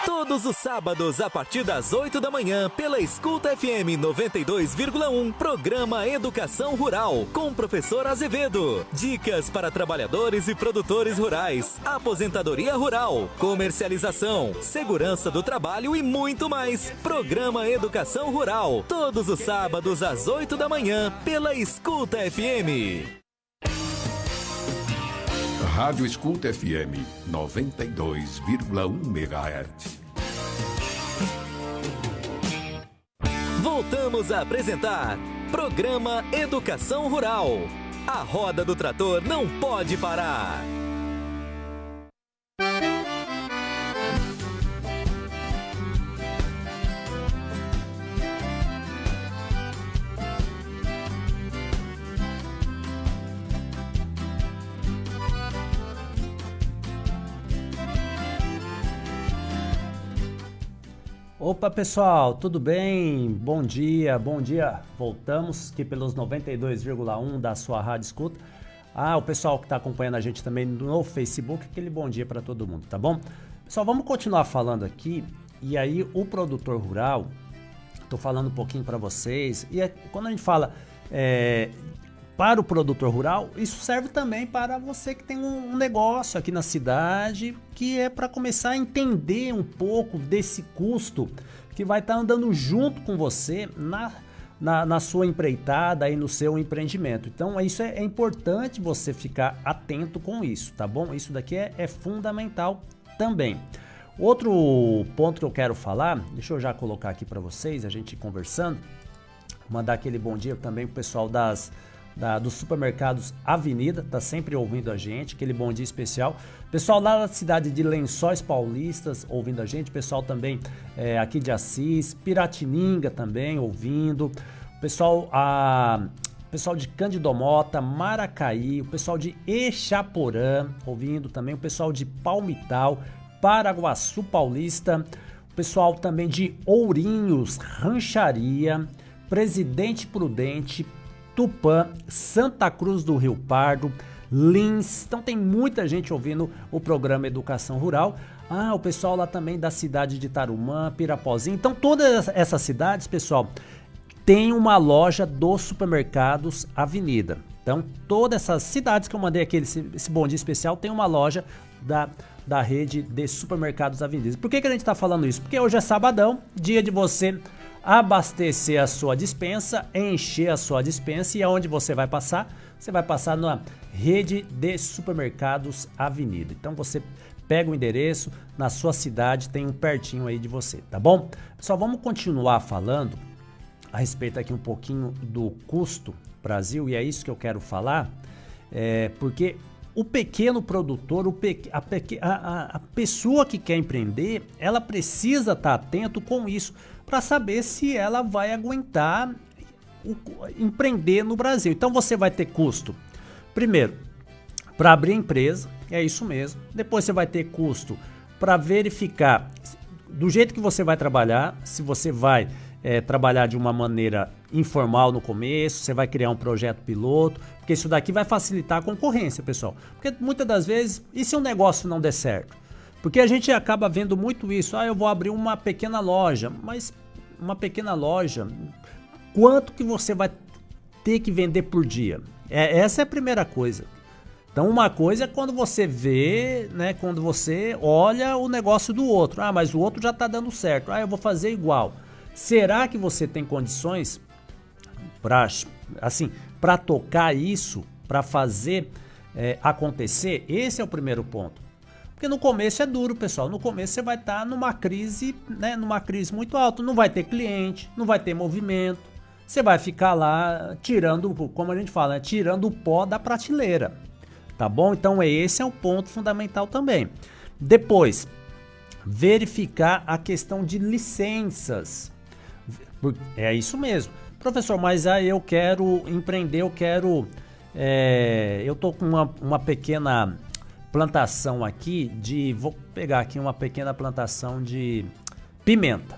Todos os sábados, a partir das 8 da manhã, pela Escuta FM 92,1, programa Educação Rural, com o professor Azevedo. Dicas para trabalhadores e produtores rurais, aposentadoria rural, comercialização, segurança do trabalho e muito mais. Programa Educação Rural, todos os sábados às 8 da manhã, pela Escuta FM. Rádio Escuta FM 92,1 MHz. Voltamos a apresentar Programa Educação Rural. A roda do trator não pode parar. Opa pessoal, tudo bem? Bom dia, bom dia. Voltamos aqui pelos 92,1 da sua Rádio Escuta. O pessoal que está acompanhando a gente também no Facebook, aquele bom dia para todo mundo, tá bom? Pessoal, vamos continuar falando aqui. E aí o produtor rural, estou falando um pouquinho para vocês. E quando a gente fala para o produtor rural, isso serve também para você que tem um negócio aqui na cidade, que é para começar a entender um pouco desse custo que vai estar andando junto com você na sua empreitada e no seu empreendimento. Então isso é importante você ficar atento com isso, tá bom? Isso daqui é fundamental também. Outro ponto que eu quero falar, deixa eu já colocar aqui para vocês, a gente conversando, mandar aquele bom dia também pro pessoal dos supermercados Avenida, tá sempre ouvindo a gente, aquele bom dia especial. Pessoal lá da cidade de Lençóis Paulistas ouvindo a gente, pessoal também aqui de Assis, Piratininga também ouvindo, pessoal pessoal de Candidamota, Maracaí, o pessoal de Exaporã, ouvindo também, o pessoal de Palmital, Paraguaçu Paulista, o pessoal também de Ourinhos, Rancharia, Presidente Prudente, Tupã, Santa Cruz do Rio Pardo, Lins. Então tem muita gente ouvindo o programa Educação Rural. O pessoal lá também da cidade de Tarumã, Pirapozinho. Então todas essas cidades, pessoal, tem uma loja dos supermercados Avenida. Então todas essas cidades que eu mandei aqui, esse bom dia especial, tem uma loja da rede de supermercados Avenida. Por que a gente está falando isso? Porque hoje é sabadão, dia de você abastecer a sua despensa, encher a sua despensa. E aonde você vai passar? Você vai passar na rede de supermercados Avenida. Então você pega o endereço, na sua cidade tem um pertinho aí de você, tá bom? Pessoal, vamos continuar falando a respeito aqui um pouquinho do custo Brasil, e é isso que eu quero falar, porque o pequeno produtor, a pessoa que quer empreender, ela precisa estar atento com isso para saber se ela vai aguentar empreender no Brasil. Então você vai ter custo, primeiro, para abrir a empresa, é isso mesmo. Depois você vai ter custo para verificar do jeito que você vai trabalhar, se você vai trabalhar de uma maneira informal no começo, você vai criar um projeto piloto, porque isso daqui vai facilitar a concorrência, pessoal. Porque muitas das vezes, e se um negócio não der certo? Porque a gente acaba vendo muito isso, eu vou abrir uma pequena loja, mas uma pequena loja, quanto que você vai ter que vender por dia? Essa é a primeira coisa. Então uma coisa é quando você vê, né, quando você olha o negócio do outro, mas o outro já está dando certo, eu vou fazer igual. Será que você tem condições para tocar isso, para fazer acontecer? Esse é o primeiro ponto. Porque no começo é duro, pessoal. No começo você vai estar numa crise, né, numa crise muito alta. Não vai ter cliente, não vai ter movimento. Você vai ficar lá tirando, como a gente fala, tirando o pó da prateleira. Tá bom? Então esse é um ponto fundamental também. Depois, verificar a questão de licenças. É isso mesmo. Professor, mas aí eu quero empreender, eu tô com uma pequena plantação aqui vou pegar aqui uma pequena plantação de pimenta.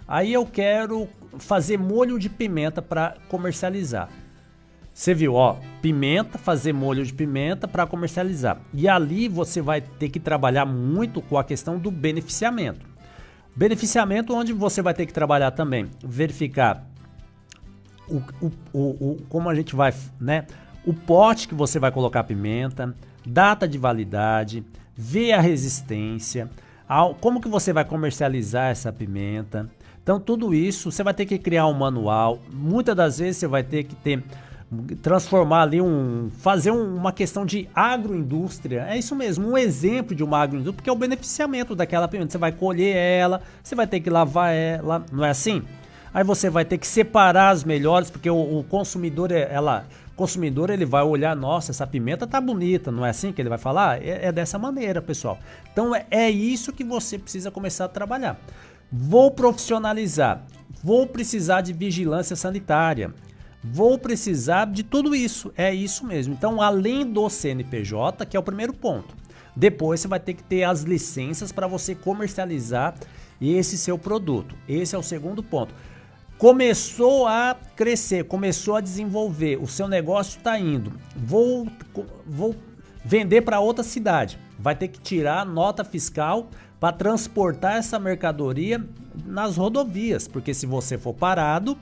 Aí eu quero fazer molho de pimenta para comercializar. Você viu, pimenta, fazer molho de pimenta para comercializar. E ali você vai ter que trabalhar muito com a questão do beneficiamento. Beneficiamento onde você vai ter que trabalhar também, verificar como a gente vai, né? O pote que você vai colocar a pimenta, data de validade, ver a resistência, como que você vai comercializar essa pimenta. Então tudo isso, você vai ter que criar um manual. Muitas das vezes você vai ter que transformar ali fazer uma questão de agroindústria. É isso mesmo, um exemplo de uma agroindústria, porque é o beneficiamento daquela pimenta. Você vai colher ela, você vai ter que lavar ela, não é assim? Aí você vai ter que separar as melhores, porque o consumidor, ele vai olhar, nossa, essa pimenta tá bonita, não é assim que ele vai falar? É dessa maneira, pessoal. Então é isso que você precisa começar a trabalhar. Vou profissionalizar, vou precisar de vigilância sanitária, vou precisar de tudo isso, é isso mesmo. Então, além do CNPJ, que é o primeiro ponto, depois você vai ter que ter as licenças para você comercializar esse seu produto. Esse é o segundo ponto. Começou a crescer, começou a desenvolver, o seu negócio está indo, vou vender para outra cidade, vai ter que tirar nota fiscal para transportar essa mercadoria nas rodovias, porque se você for parado,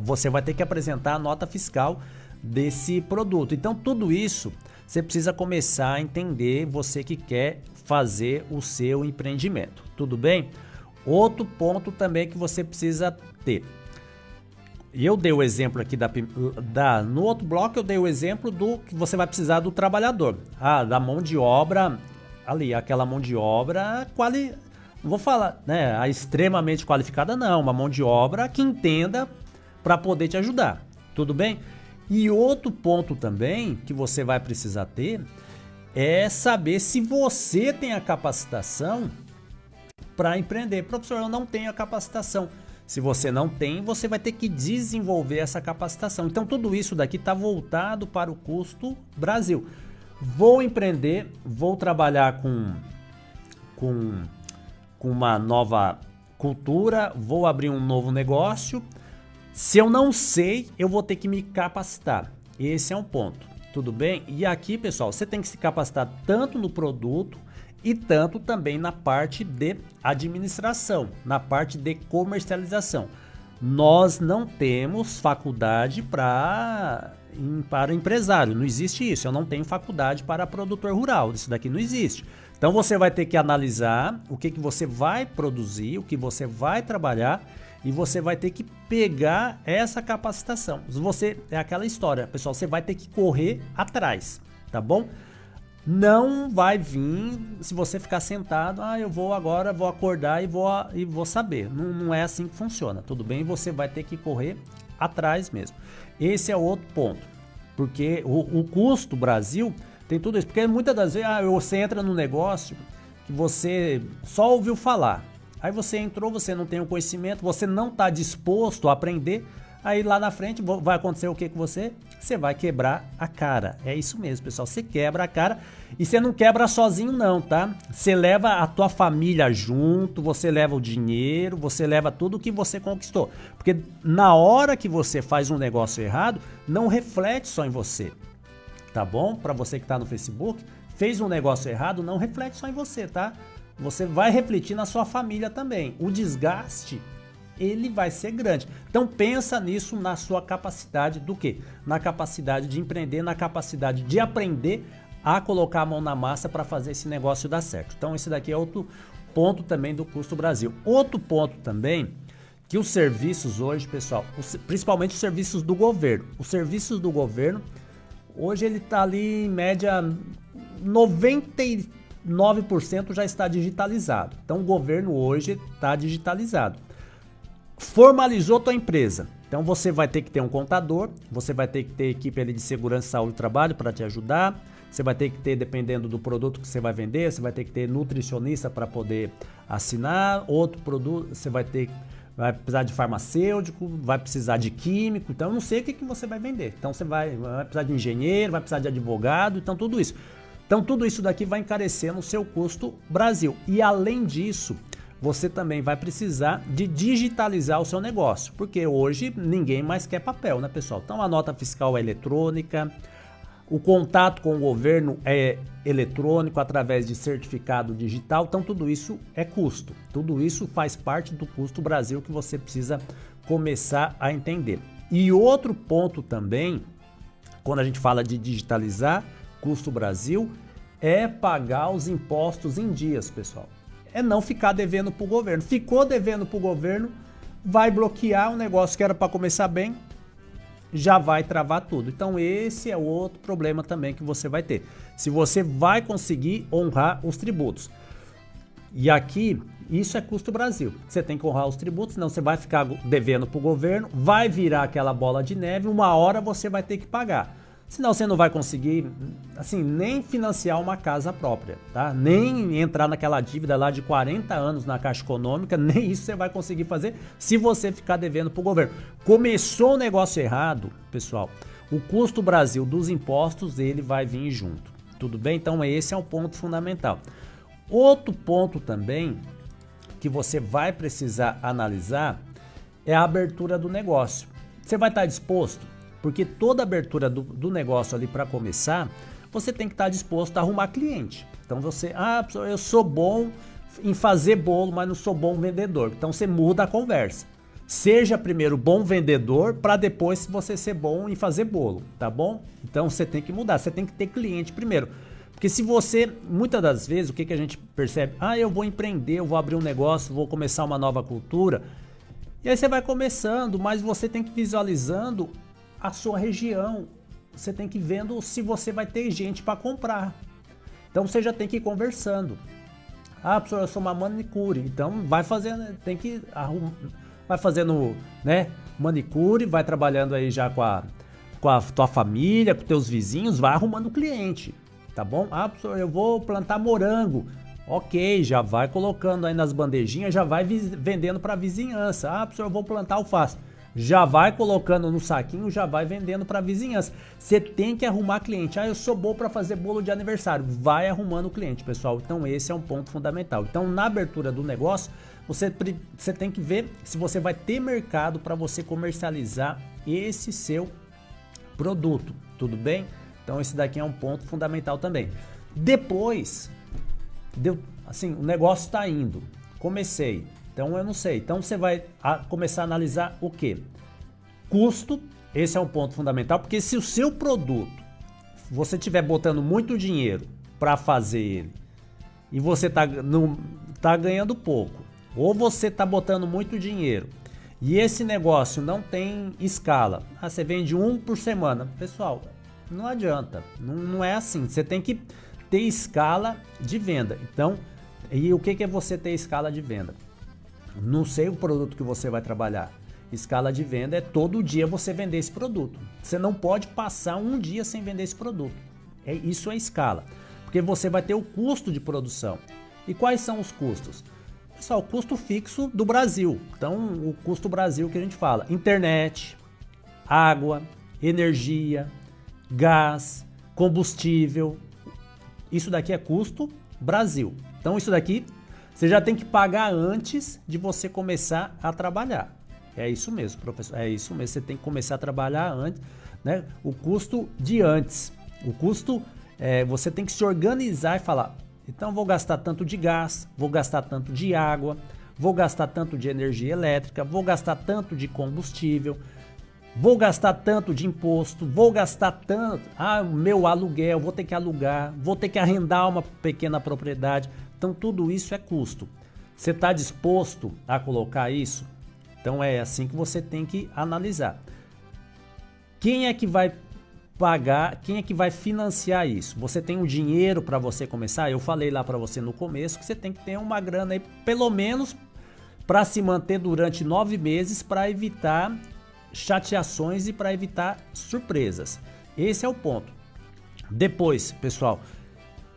você vai ter que apresentar a nota fiscal desse produto. Então tudo isso você precisa começar a entender, você que quer fazer o seu empreendimento, tudo bem? Outro ponto também que você precisa ter. E eu dei o exemplo aqui no outro bloco eu dei o exemplo do que você vai precisar do trabalhador, da mão de obra ali, aquela mão de obra não vou falar, né, a extremamente qualificada não, uma mão de obra que entenda para poder te ajudar, tudo bem? E outro ponto também que você vai precisar ter é saber se você tem a capacitação para empreender. Professor, eu não tenho a capacitação. Se você não tem, você vai ter que desenvolver essa capacitação. Então, tudo isso daqui está voltado para o custo Brasil. Vou empreender, vou trabalhar com uma nova cultura, vou abrir um novo negócio. Se eu não sei, eu vou ter que me capacitar. Esse é um ponto, tudo bem? E aqui, pessoal, você tem que se capacitar tanto no produto e tanto também na parte de administração, na parte de comercialização. Nós não temos faculdade para empresário, não existe isso. Eu não tenho faculdade para produtor rural, isso daqui não existe. Então você vai ter que analisar o que você vai produzir, o que você vai trabalhar e você vai ter que pegar essa capacitação. É aquela história, pessoal, você vai ter que correr atrás, tá bom? Não vai vir se você ficar sentado, eu vou acordar e vou saber. Não é assim que funciona, tudo bem? Você vai ter que correr atrás mesmo. Esse é outro ponto, porque o custo Brasil tem tudo isso. Porque muitas das vezes você entra num negócio que você só ouviu falar. Aí você entrou, você não tem o conhecimento, você não está disposto a aprender. Aí lá na frente vai acontecer o que com você? Você vai quebrar a cara. É isso mesmo, pessoal. Você quebra a cara e você não quebra sozinho não, tá? Você leva a tua família junto, você leva o dinheiro, você leva tudo que você conquistou. Porque na hora que você faz um negócio errado, não reflete só em você, tá bom? Para você que está no Facebook, fez um negócio errado, não reflete só em você, tá? Você vai refletir na sua família também. O desgaste, ele vai ser grande. Então pensa nisso, na sua capacidade do quê? Na capacidade de empreender, na capacidade de aprender a colocar a mão na massa para fazer esse negócio dar certo. Então esse daqui é outro ponto também do custo Brasil. Outro ponto também, que os serviços hoje, pessoal, principalmente os serviços do governo. Os serviços do governo, hoje ele está ali em média 99% já está digitalizado. Então o governo hoje está digitalizado. Formalizou tua empresa. Então você vai ter que ter um contador, você vai ter que ter equipe ali de segurança, saúde e trabalho para te ajudar. Você vai ter que ter, dependendo do produto que você vai vender, você vai ter que ter nutricionista para poder assinar. Outro produto, você vai precisar de farmacêutico, vai precisar de químico. Então eu não sei o que você vai vender. Então você vai precisar de engenheiro, vai precisar de advogado, então tudo isso. Então tudo isso daqui vai encarecer no seu custo Brasil. E além disso, você também vai precisar de digitalizar o seu negócio, porque hoje ninguém mais quer papel, né, pessoal? Então a nota fiscal é eletrônica, o contato com o governo é eletrônico através de certificado digital, então tudo isso é custo. Tudo isso faz parte do custo Brasil que você precisa começar a entender. E outro ponto também, quando a gente fala de digitalizar custo Brasil, é pagar os impostos em dias, pessoal. É não ficar devendo para o governo. Ficou devendo para o governo, vai bloquear um negócio que era para começar bem, já vai travar tudo. Então esse é outro problema também que você vai ter. Se você vai conseguir honrar os tributos. E aqui, isso é custo Brasil. Você tem que honrar os tributos, senão você vai ficar devendo para o governo, vai virar aquela bola de neve, uma hora você vai ter que pagar. Senão você não vai conseguir, assim, nem financiar uma casa própria, tá? Nem entrar naquela dívida lá de 40 anos na Caixa Econômica, nem isso você vai conseguir fazer se você ficar devendo para o governo. Começou o negócio errado, pessoal, o custo Brasil dos impostos, ele vai vir junto, tudo bem? Então esse é um ponto fundamental. Outro ponto também que você vai precisar analisar é a abertura do negócio. Você vai estar disposto? Porque toda abertura do negócio ali para começar, você tem que estar disposto a arrumar cliente. Então você, eu sou bom em fazer bolo, mas não sou bom vendedor. Então você muda a conversa. Seja primeiro bom vendedor para depois você ser bom em fazer bolo, tá bom? Então você tem que mudar, você tem que ter cliente primeiro. Porque se você, muitas das vezes, o que a gente percebe? Eu vou empreender, eu vou abrir um negócio, vou começar uma nova cultura. E aí você vai começando, mas você tem que ir visualizando a sua região, você tem que ir vendo se você vai ter gente para comprar. Então você já tem que ir conversando. Professor, eu sou uma manicure, então vai fazendo, vai fazendo, né, manicure, vai trabalhando aí já com a tua família, com teus vizinhos, vai arrumando cliente, tá bom? Professor, eu vou plantar morango. Ok, já vai colocando aí nas bandejinhas, já vai vendendo para a vizinhança. Ah, professor, eu vou plantar alface. Já vai colocando no saquinho, já vai vendendo para a vizinhança. Você tem que arrumar cliente. Ah, eu sou bom para fazer bolo de aniversário. Vai arrumando o cliente, pessoal. Então esse é um ponto fundamental. Então na abertura do negócio, você tem que ver se você vai ter mercado para você comercializar esse seu produto. Tudo bem? Então esse daqui é um ponto fundamental também. Depois, assim, o negócio está indo. Comecei. Então eu não sei. Então você vai começar a analisar o quê? Custo. Esse é um ponto fundamental, porque se o seu produto, você estiver botando muito dinheiro para fazer ele e você tá ganhando pouco, ou você tá botando muito dinheiro e esse negócio não tem escala, você vende um por semana, pessoal, não adianta, não é assim. Você tem que ter escala de venda. Então, e o que é você ter escala de venda? Não sei o produto que você vai trabalhar. Escala de venda é todo dia você vender esse produto. Você não pode passar um dia sem vender esse produto. Isso é escala. Porque você vai ter o custo de produção. E quais são os custos? Pessoal, o custo fixo do Brasil. Então, o custo Brasil que a gente fala. Internet, água, energia, gás, combustível. Isso daqui é custo Brasil. Então, isso daqui você já tem que pagar antes de você começar a trabalhar. É isso mesmo, professor. É isso mesmo. Você tem que começar a trabalhar antes, né? O custo de antes. O custo, você tem que se organizar e falar, então vou gastar tanto de gás, vou gastar tanto de água, vou gastar tanto de energia elétrica, vou gastar tanto de combustível, vou gastar tanto de imposto, vou gastar tanto, meu aluguel, vou ter que alugar, vou ter que arrendar uma pequena propriedade. Então tudo isso é custo. Você está disposto a colocar isso? Então é assim que você tem que analisar. Quem é que vai pagar, quem é que vai financiar isso? Você tem o dinheiro para você começar? Eu falei lá para você no começo que você tem que ter uma grana aí, pelo menos para se manter durante 9 meses, para evitar chateações e para evitar surpresas. Esse é o ponto. Depois, pessoal,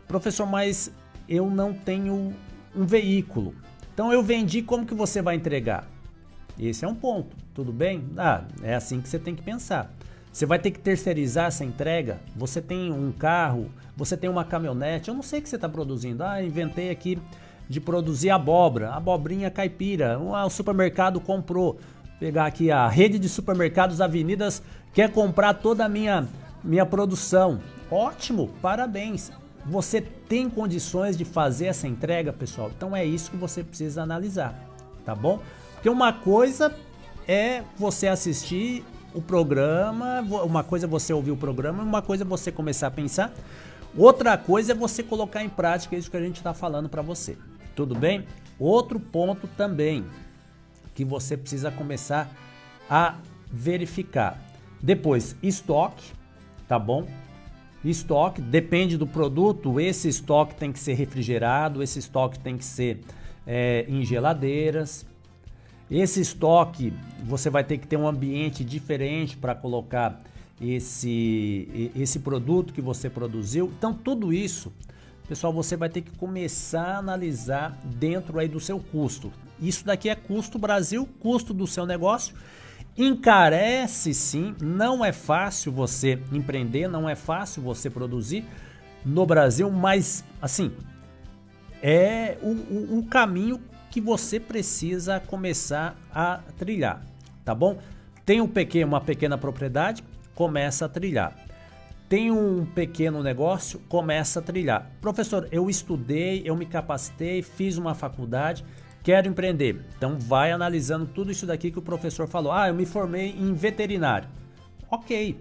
professor, mas eu não tenho um veículo. Então eu vendi, como que você vai entregar? Esse é um ponto, tudo bem? É assim que você tem que pensar. Você vai ter que terceirizar essa entrega? Você tem um carro? Você tem uma caminhonete? Eu não sei o que você está produzindo. Inventei aqui de produzir abóbora, abobrinha caipira. O supermercado comprou. Pegar aqui a rede de supermercados Avenidas, quer comprar toda a minha produção. Ótimo, parabéns. Você tem condições de fazer essa entrega, pessoal? Então é isso que você precisa analisar, tá bom? Porque uma coisa é você assistir o programa, uma coisa é você ouvir o programa, uma coisa é você começar a pensar, outra coisa é você colocar em prática isso que a gente está falando para você, tudo bem? Outro ponto também que você precisa começar a verificar. Depois, estoque, tá bom? Estoque, depende do produto, esse estoque tem que ser refrigerado, esse estoque tem que ser em geladeiras. Esse estoque, você vai ter que ter um ambiente diferente para colocar esse produto que você produziu. Então, tudo isso, pessoal, você vai ter que começar a analisar dentro aí do seu custo. Isso daqui é custo Brasil, custo do seu negócio. Encarece sim, não é fácil você empreender, não é fácil você produzir no Brasil, mas assim, é o caminho que você precisa começar a trilhar, tá bom? Tem uma pequena propriedade, começa a trilhar. Tem um pequeno negócio, começa a trilhar. Professor, eu estudei, eu me capacitei, fiz uma faculdade, quero empreender. Então vai analisando tudo isso daqui que o professor falou. Eu me formei em veterinário. Ok,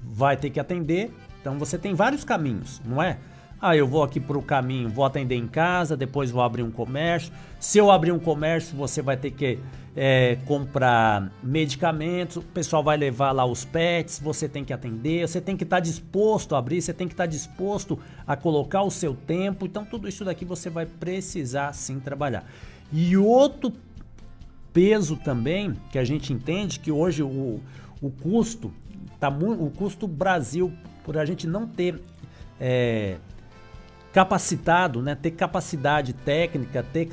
vai ter que atender. Então você tem vários caminhos, não é? Eu vou aqui para o caminho, vou atender em casa, depois vou abrir um comércio. Se eu abrir um comércio, você vai ter que comprar medicamentos, o pessoal vai levar lá os pets, você tem que atender, você tem que estar disposto a abrir, você tem que estar disposto a colocar o seu tempo. Então tudo isso daqui você vai precisar sim trabalhar. E outro peso também que a gente entende que hoje o custo o custo Brasil, por a gente não ter capacitado, né? Ter capacidade técnica, ter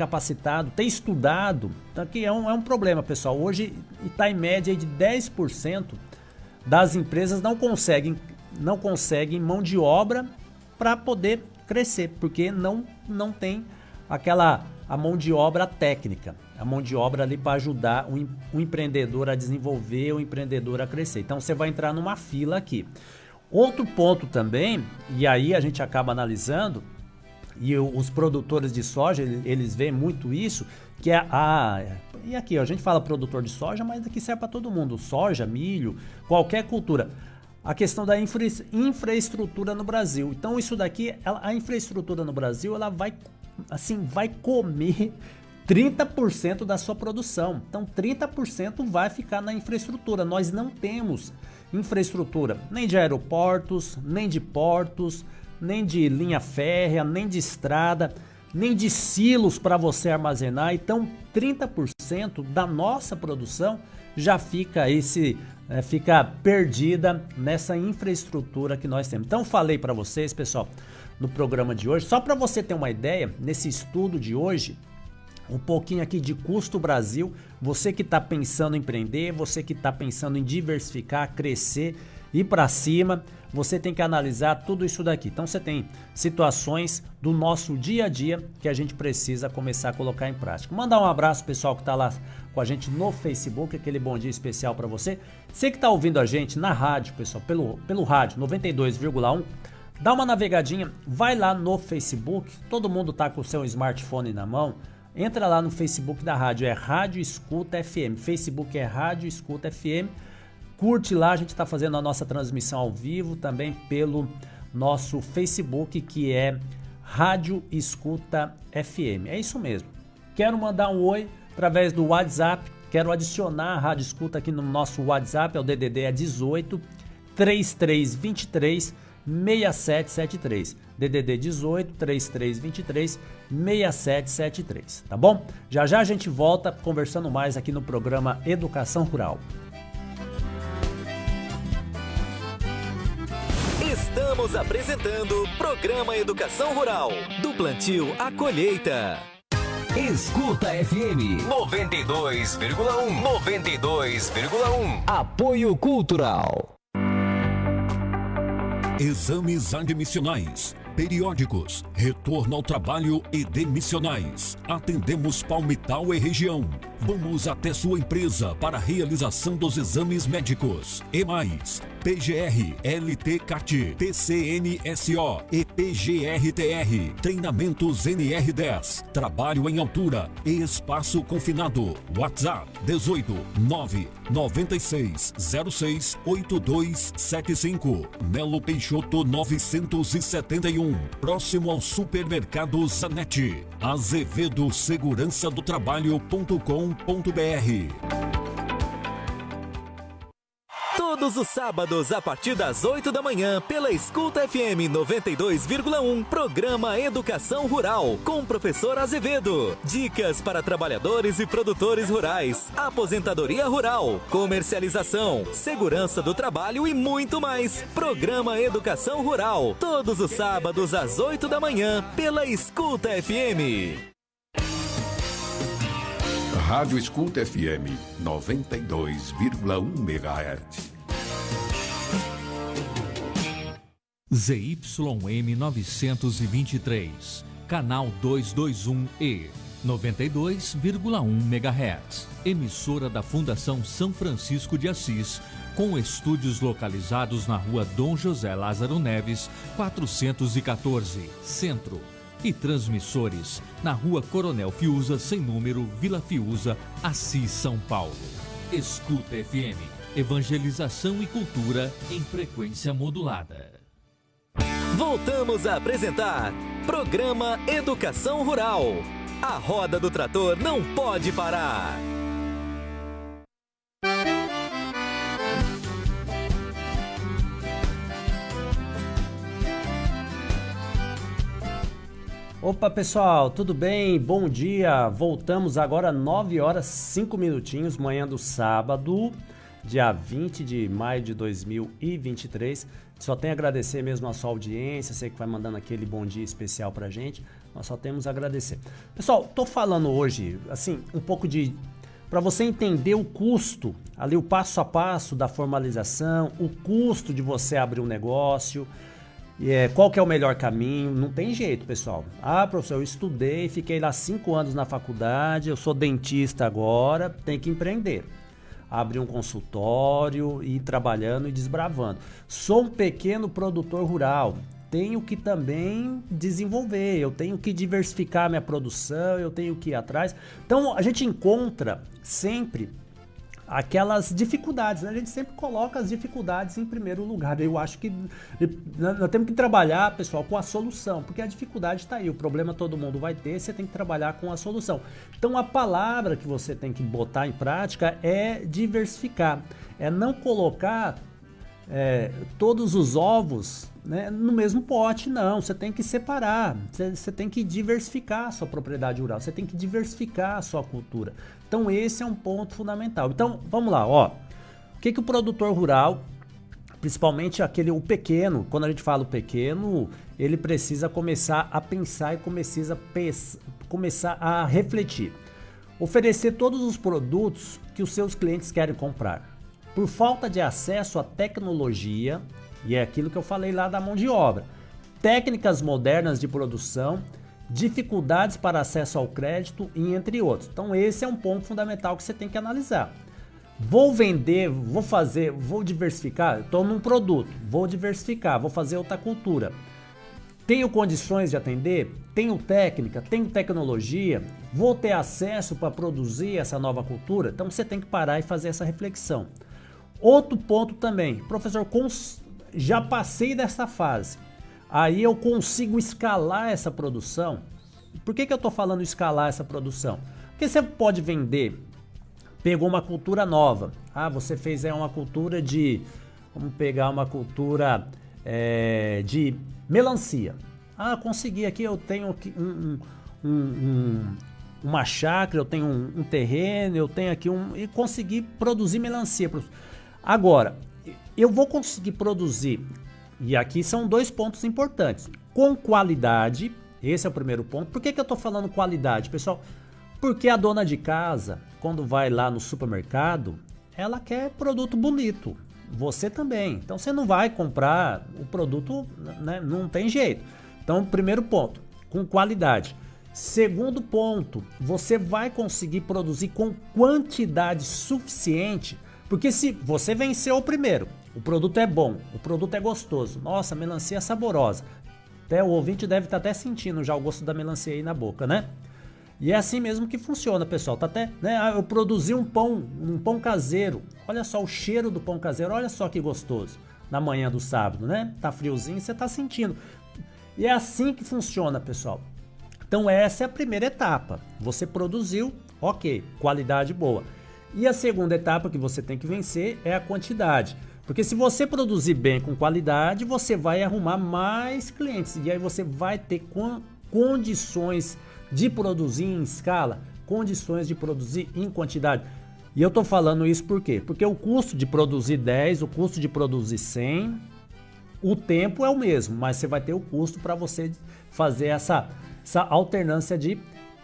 estudado, tá, que é um problema, pessoal. Hoje está em média de 10% das empresas não conseguem mão de obra para poder crescer, porque não tem a mão de obra técnica, a mão de obra ali para ajudar o empreendedor a desenvolver, o empreendedor a crescer. Então você vai entrar numa fila aqui. Outro ponto também, e aí a gente acaba analisando, e os produtores de soja, eles veem muito isso, que é e aqui a gente fala produtor de soja, mas aqui serve para todo mundo, soja, milho, qualquer cultura. A questão da infraestrutura no Brasil. Então isso daqui, a infraestrutura no Brasil, ela vai comer 30% da sua produção. Então 30% vai ficar na infraestrutura. Nós não temos infraestrutura nem de aeroportos, nem de portos, nem de linha férrea, nem de estrada, nem de silos para você armazenar. Então 30% da nossa produção já fica perdida nessa infraestrutura que nós temos. Então falei para vocês, pessoal, no programa de hoje, só para você ter uma ideia, nesse estudo de hoje, um pouquinho aqui de custo Brasil, você que está pensando em empreender, você que está pensando em diversificar, crescer, ir para cima, você tem que analisar tudo isso daqui. Então você tem situações do nosso dia a dia que a gente precisa começar a colocar em prática. Mandar um abraço pessoal que está lá com a gente no Facebook, aquele bom dia especial para você. Você que está ouvindo a gente na rádio, pessoal, pelo rádio 92,1, dá uma navegadinha, vai lá no Facebook, todo mundo tá com o seu smartphone na mão, entra lá no Facebook da rádio, é Rádio Escuta FM, Facebook é Rádio Escuta FM, curte lá, a gente está fazendo a nossa transmissão ao vivo também pelo nosso Facebook, que é Rádio Escuta FM, é isso mesmo. Quero mandar um oi através do WhatsApp, quero adicionar a Rádio Escuta aqui no nosso WhatsApp, é o DDD é 18 3323 6773, DDD 18 3323 6773, tá bom? Já a gente volta conversando mais aqui no programa Educação Rural. Estamos apresentando Programa Educação Rural, do plantio à colheita. Escuta FM 92,1. Apoio Cultural. Exames admissionais, periódicos, retorno ao trabalho e demissionais. Atendemos Palmital e região. Vamos até sua empresa para a realização dos exames médicos. E mais, PGR, LT-CAT, TCNSO e PGR-TR. Treinamentos NR10. Trabalho em altura e espaço confinado. WhatsApp 18 996 06 8275. Melo Peixoto 971. Próximo ao Supermercado Zanetti. Azevedo Segurança do Trabalho.com.br. Todos os sábados, a partir das 8 da manhã, pela Escuta FM 92,1, programa Educação Rural, com o professor Azevedo. Dicas para trabalhadores e produtores rurais, aposentadoria rural, comercialização, segurança do trabalho e muito mais. Programa Educação Rural, todos os sábados, às 8 da manhã, pela Escuta FM. Rádio Escuta FM 92,1 MHz. ZYM 923, canal 221E, 92,1 MHz. Emissora da Fundação São Francisco de Assis, com estúdios localizados na rua Dom José Lázaro Neves, 414, Centro. E transmissores na rua Coronel Fiuza, sem número, Vila Fiuza, Assis, São Paulo. Escuta FM, evangelização e cultura em frequência modulada. Voltamos a apresentar Programa Educação Rural. A roda do trator não pode parar. Opa pessoal, tudo bem? Bom dia! Voltamos agora 9 horas 5 minutinhos, manhã do sábado. dia 20 de maio de 2023. Só tenho a agradecer mesmo a sua audiência, sei que vai mandando aquele bom dia especial pra gente. Nós só temos a agradecer. Pessoal, tô falando hoje, assim, um pouco para você entender o custo, ali o passo a passo da formalização, o custo de você abrir um negócio, qual que é o melhor caminho. Não tem jeito, pessoal. Ah, professor, eu estudei, fiquei lá 5 anos na faculdade, eu sou dentista agora, tem que empreender. Abrir um consultório, ir trabalhando e desbravando. Sou um pequeno produtor rural, tenho que também desenvolver, eu tenho que diversificar minha produção, eu tenho que ir atrás. Então a gente encontra sempre aquelas dificuldades, né? A gente sempre coloca as dificuldades em primeiro lugar. Eu acho que nós temos que trabalhar, pessoal, com a solução, porque a dificuldade está aí, o problema todo mundo vai ter, você tem que trabalhar com a solução. Então a palavra que você tem que botar em prática é diversificar, é não colocar todos os ovos, né, no mesmo pote, não. Você tem que separar, você tem que diversificar a sua propriedade rural, você tem que diversificar a sua cultura. Então esse é um ponto fundamental. Então vamos lá, ó. O que o produtor rural, principalmente o pequeno, quando a gente fala o pequeno, ele precisa começar a pensar e começar a refletir. Oferecer todos os produtos que os seus clientes querem comprar. Por falta de acesso à tecnologia, e é aquilo que eu falei lá da mão de obra, técnicas modernas de produção, dificuldades para acesso ao crédito e entre outros. Então esse é um ponto fundamental que você tem que analisar. Vou vender, vou diversificar, estou num produto, vou diversificar, vou fazer outra cultura. Tenho condições de atender? Tenho técnica? Tenho tecnologia? Vou ter acesso para produzir essa nova cultura? Então você tem que parar e fazer essa reflexão. Outro ponto também, professor, já passei dessa fase, aí eu consigo escalar essa produção. Por que eu estou falando escalar essa produção? Porque você pode vender, pegou uma cultura nova, você fez uma cultura vamos pegar uma cultura de melancia. Consegui aqui, eu tenho uma chácara, eu tenho um terreno, eu tenho aqui e consegui produzir melancia. Agora, eu vou conseguir produzir, e aqui são 2 pontos importantes, com qualidade, esse é o primeiro ponto. Por que eu estou falando qualidade, pessoal? Porque a dona de casa, quando vai lá no supermercado, ela quer produto bonito, você também. Então você não vai comprar o produto, né? Não tem jeito. Então, primeiro ponto, com qualidade. Segundo ponto, você vai conseguir produzir com quantidade suficiente. Porque se você venceu o primeiro, o produto é bom, o produto é gostoso, nossa, a melancia é saborosa. Até o ouvinte deve estar até sentindo já o gosto da melancia aí na boca, né? E é assim mesmo que funciona, pessoal. Tá até, né? Eu produzi um pão caseiro. Olha só o cheiro do pão caseiro, olha só que gostoso. Na manhã do sábado, né? Tá friozinho, você tá sentindo. E é assim que funciona, pessoal. Então essa é a primeira etapa. Você produziu, ok, qualidade boa. E a segunda etapa que você tem que vencer é a quantidade. Porque se você produzir bem com qualidade, você vai arrumar mais clientes. E aí você vai ter condições de produzir em escala, condições de produzir em quantidade. E eu estou falando isso por quê? Porque o custo de produzir 10, o custo de produzir 100, o tempo é o mesmo, mas você vai ter o custo para você fazer essa alternância de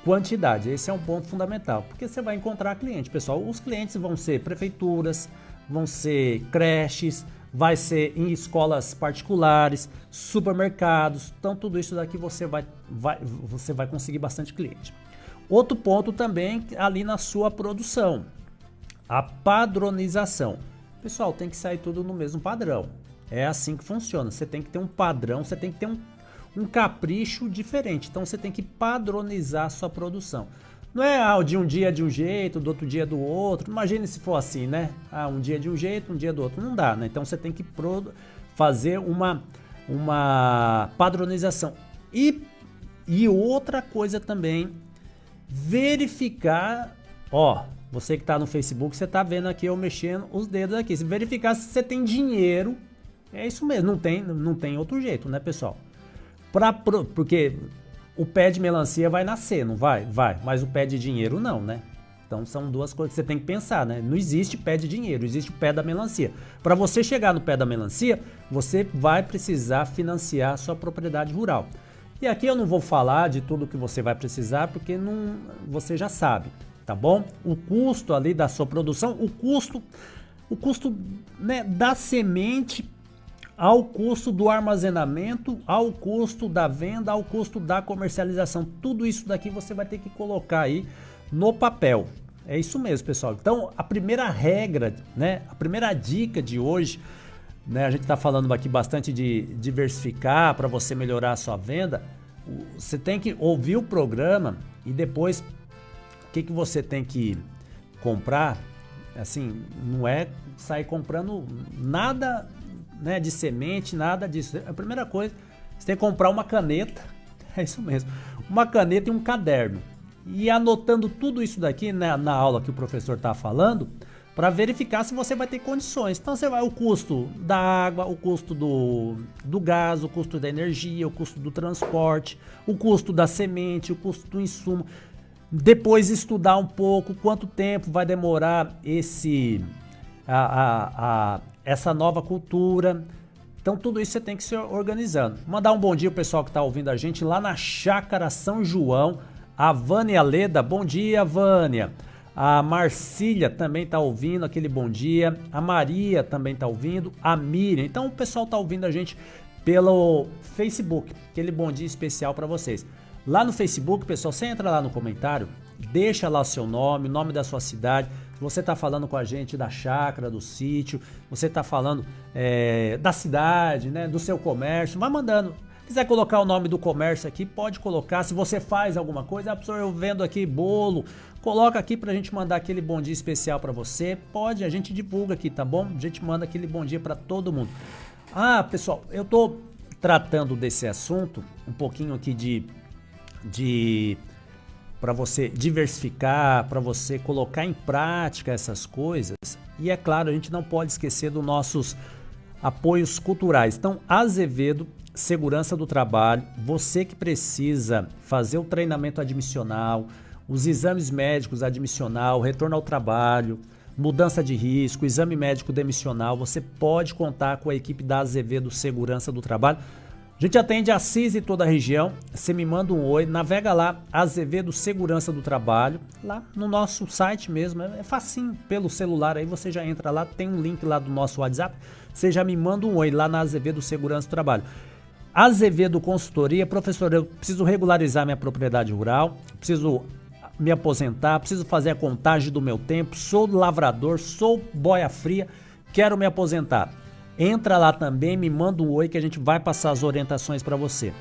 quantidade. Esse é um ponto fundamental, porque você vai encontrar cliente, pessoal. Os clientes vão ser prefeituras, vão ser creches, vai ser em escolas particulares, supermercados. Então tudo isso daqui você vai conseguir bastante cliente. Outro ponto também ali na sua produção, a padronização. Pessoal, tem que sair tudo no mesmo padrão. É assim que funciona. Você tem que ter um padrão, você tem que ter um capricho diferente. Então você tem que padronizar a sua produção. Não é de um dia de um jeito, do outro dia do outro. Imagine se for assim, né? Um dia de um jeito, um dia do outro. Não dá, né? Então você tem que fazer uma padronização. E outra coisa também, verificar, você que está no Facebook, você está vendo aqui eu mexendo os dedos aqui. Verificar se você tem dinheiro. É isso mesmo, não tem outro jeito, né, pessoal? Porque o pé de melancia vai nascer, não vai? Vai, mas o pé de dinheiro não, né? Então são duas coisas que você tem que pensar, né? Não existe pé de dinheiro, existe o pé da melancia. Para você chegar no pé da melancia, você vai precisar financiar a sua propriedade rural. E aqui eu não vou falar de tudo que você vai precisar, porque você já sabe, tá bom? O custo ali da sua produção, o custo, né, da semente, ao custo do armazenamento, ao custo da venda, ao custo da comercialização. Tudo isso daqui você vai ter que colocar aí no papel. É isso mesmo, pessoal. Então, a primeira regra, né, a primeira dica de hoje, né, a gente está falando aqui bastante de diversificar para você melhorar a sua venda. Você tem que ouvir o programa e depois o que você tem que comprar. Assim, não é sair comprando nada, né, de semente, nada disso. A primeira coisa, você tem que comprar uma caneta, é isso mesmo, uma caneta e um caderno. E anotando tudo isso daqui, né, na aula que o professor está falando, para verificar se você vai ter condições. Então você vai o custo da água, o custo do gás, o custo da energia, o custo do transporte, o custo da semente, o custo do insumo. Depois estudar um pouco quanto tempo vai demorar essa nova cultura. Então tudo isso você tem que se organizando. Mandar um bom dia ao pessoal que está ouvindo a gente lá na Chácara São João. A Vânia Leda, bom dia, Vânia. A Marcília também está ouvindo, aquele bom dia. A Maria também está ouvindo. A Miriam. Então o pessoal está ouvindo a gente pelo Facebook. Aquele bom dia especial para vocês. Lá no Facebook, pessoal, você entra lá no comentário, deixa lá o seu nome, o nome da sua cidade. Você está falando com a gente da chácara, do sítio, você está falando da cidade, né, do seu comércio. Vai mandando. Se quiser colocar o nome do comércio aqui, pode colocar. Se você faz alguma coisa, professor, eu vendo aqui bolo, coloca aqui pra gente mandar aquele bom dia especial para você. Pode, a gente divulga aqui, tá bom? A gente manda aquele bom dia para todo mundo. Ah, pessoal, eu tô tratando desse assunto um pouquinho aqui para você diversificar, para você colocar em prática essas coisas. E é claro, a gente não pode esquecer dos nossos apoios culturais. Então, Azevedo Segurança do Trabalho, você que precisa fazer o treinamento admissional, os exames médicos admissional, retorno ao trabalho, mudança de risco, exame médico demissional, você pode contar com a equipe da Azevedo Segurança do Trabalho. A gente atende Assis e toda a região. Você me manda um oi, navega lá, Azevedo Segurança do Trabalho, lá no nosso site mesmo, é facinho, pelo celular aí você já entra lá, tem um link lá do nosso WhatsApp, você já me manda um oi lá na Azevedo Segurança do Trabalho. Azevedo Consultoria, professor, eu preciso regularizar minha propriedade rural, preciso me aposentar, preciso fazer a contagem do meu tempo, sou lavrador, sou boia fria, quero me aposentar. Entra lá também, me manda um oi que a gente vai passar as orientações para você.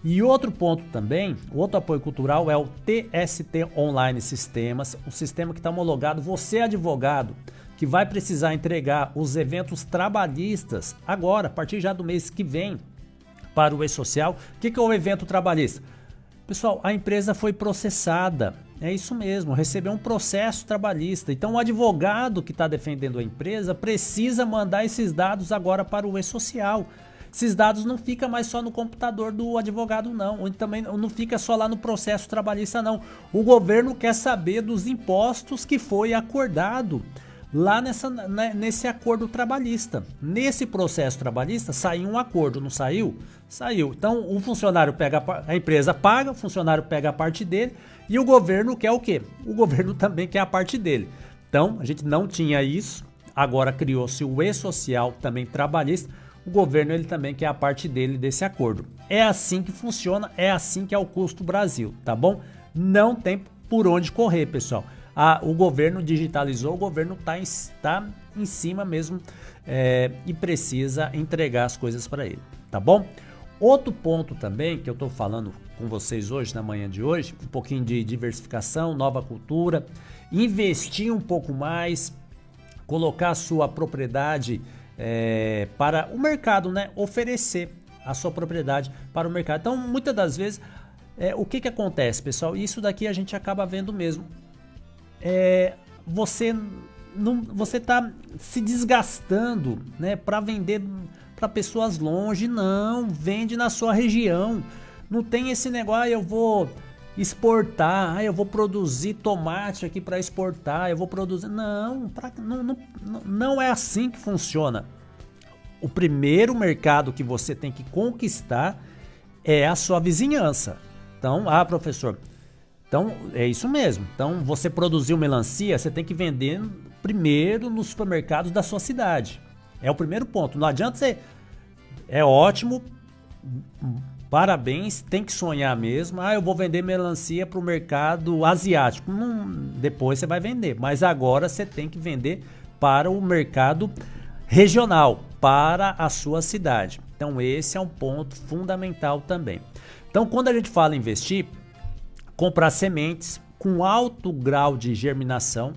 E outro ponto também, outro apoio cultural é o TST Online Sistemas, um sistema que está homologado. Você, advogado, que vai precisar entregar os eventos trabalhistas agora, a partir já do mês que vem, para o E-Social. O que é o evento trabalhista? Pessoal, a empresa foi processada. É isso mesmo, recebeu um processo trabalhista. Então o advogado que está defendendo a empresa precisa mandar esses dados agora para o E-Social. Esses dados não ficam mais só no computador do advogado, não. Ou também não fica só lá no processo trabalhista, não. O governo quer saber dos impostos que foi acordado lá nesse acordo trabalhista. Nesse processo trabalhista saiu um acordo, não saiu? Saiu. Então o funcionário pega, a empresa paga, o funcionário pega a parte dele e o governo quer o quê? O governo também quer a parte dele. Então a gente não tinha isso, agora criou-se o E-Social também trabalhista, o governo ele também quer a parte dele desse acordo. É assim que funciona, é assim que é o Custo Brasil, tá bom? Não tem por onde correr, pessoal. O governo digitalizou, o governo está em cima mesmo e precisa entregar as coisas para ele, tá bom? Outro ponto também que eu estou falando com vocês hoje, na manhã de hoje, um pouquinho de diversificação, nova cultura, investir um pouco mais, colocar a sua propriedade para o mercado, né? Oferecer a sua propriedade para o mercado. Então, muitas das vezes, o que acontece, pessoal? Isso daqui a gente acaba vendo mesmo. Você está se desgastando, né, para vender para pessoas longe. Não, vende na sua região. Não tem esse negócio, eu vou exportar. Eu vou produzir tomate aqui para exportar, eu vou produzir... Não é assim que funciona. O primeiro mercado que você tem que conquistar é a sua vizinhança. Então, professor, então é isso mesmo. Então, você produziu melancia, você tem que vender primeiro nos supermercados da sua cidade. É o primeiro ponto. Não adianta você... É ótimo, parabéns, tem que sonhar mesmo. Eu vou vender melancia para o mercado asiático. Depois você vai vender, mas agora você tem que vender para o mercado regional, para a sua cidade. Então esse é um ponto fundamental também. Então quando a gente fala em investir, comprar sementes com alto grau de germinação,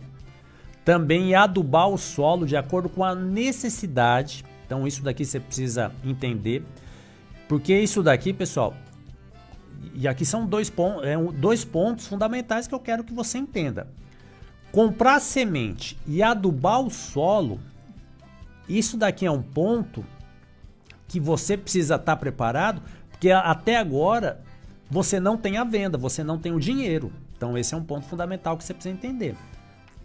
também adubar o solo de acordo com a necessidade. Então isso daqui você precisa entender, porque isso daqui, pessoal, e aqui são dois pontos fundamentais que eu quero que você entenda. Comprar semente e adubar o solo, isso daqui é um ponto que você precisa estar preparado, porque até agora você não tem a venda, você não tem o dinheiro. Então esse é um ponto fundamental que você precisa entender.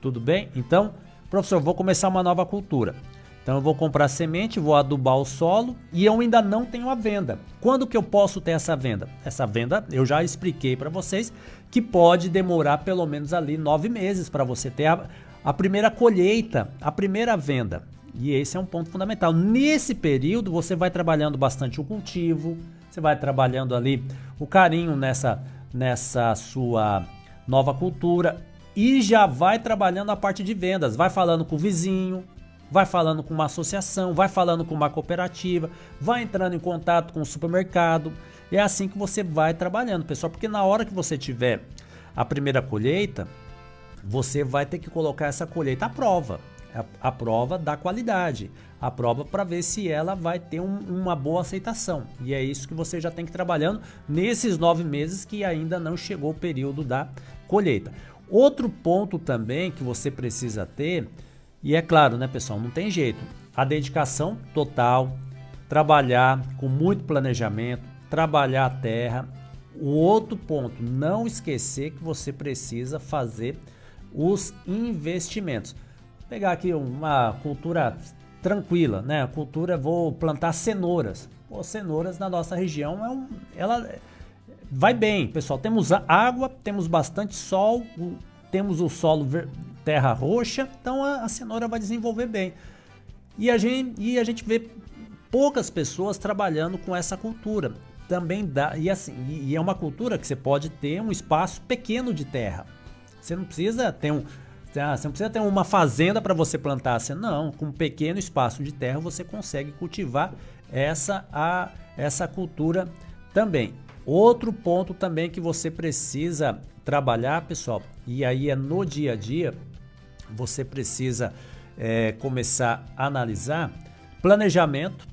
Tudo bem? Então, professor, vou começar uma nova cultura. Então eu vou comprar semente, vou adubar o solo e eu ainda não tenho a venda. Quando que eu posso ter essa venda? Essa venda eu já expliquei para vocês que pode demorar pelo menos ali 9 meses para você ter a primeira colheita, a primeira venda. E esse é um ponto fundamental. Nesse período você vai trabalhando bastante o cultivo, você vai trabalhando ali o carinho nessa sua nova cultura e já vai trabalhando a parte de vendas, vai falando com o vizinho, vai falando com uma associação, vai falando com uma cooperativa, vai entrando em contato com o supermercado. É assim que você vai trabalhando, pessoal, porque na hora que você tiver a primeira colheita, você vai ter que colocar essa colheita à prova. A prova da qualidade, a prova para ver se ela vai ter uma boa aceitação. E é isso que você já tem que ir trabalhando nesses 9 meses que ainda não chegou o período da colheita. Outro ponto também que você precisa ter, e é claro, né, pessoal, não tem jeito, a dedicação total, trabalhar com muito planejamento, trabalhar a terra. O outro ponto, não esquecer que você precisa fazer os investimentos. Vou pegar aqui uma cultura tranquila, né? A cultura, vou plantar cenouras. Cenouras na nossa região, ela vai bem, pessoal. Temos água, temos bastante sol, temos o solo terra roxa, então a cenoura vai desenvolver bem. E a gente vê poucas pessoas trabalhando com essa cultura. Também dá, e é uma cultura que você pode ter um espaço pequeno de terra. Você não precisa ter uma fazenda para você plantar, não. Com um pequeno espaço de terra você consegue cultivar essa cultura também. Outro ponto também que você precisa trabalhar, pessoal, e aí é no dia a dia, você precisa começar a analisar planejamento.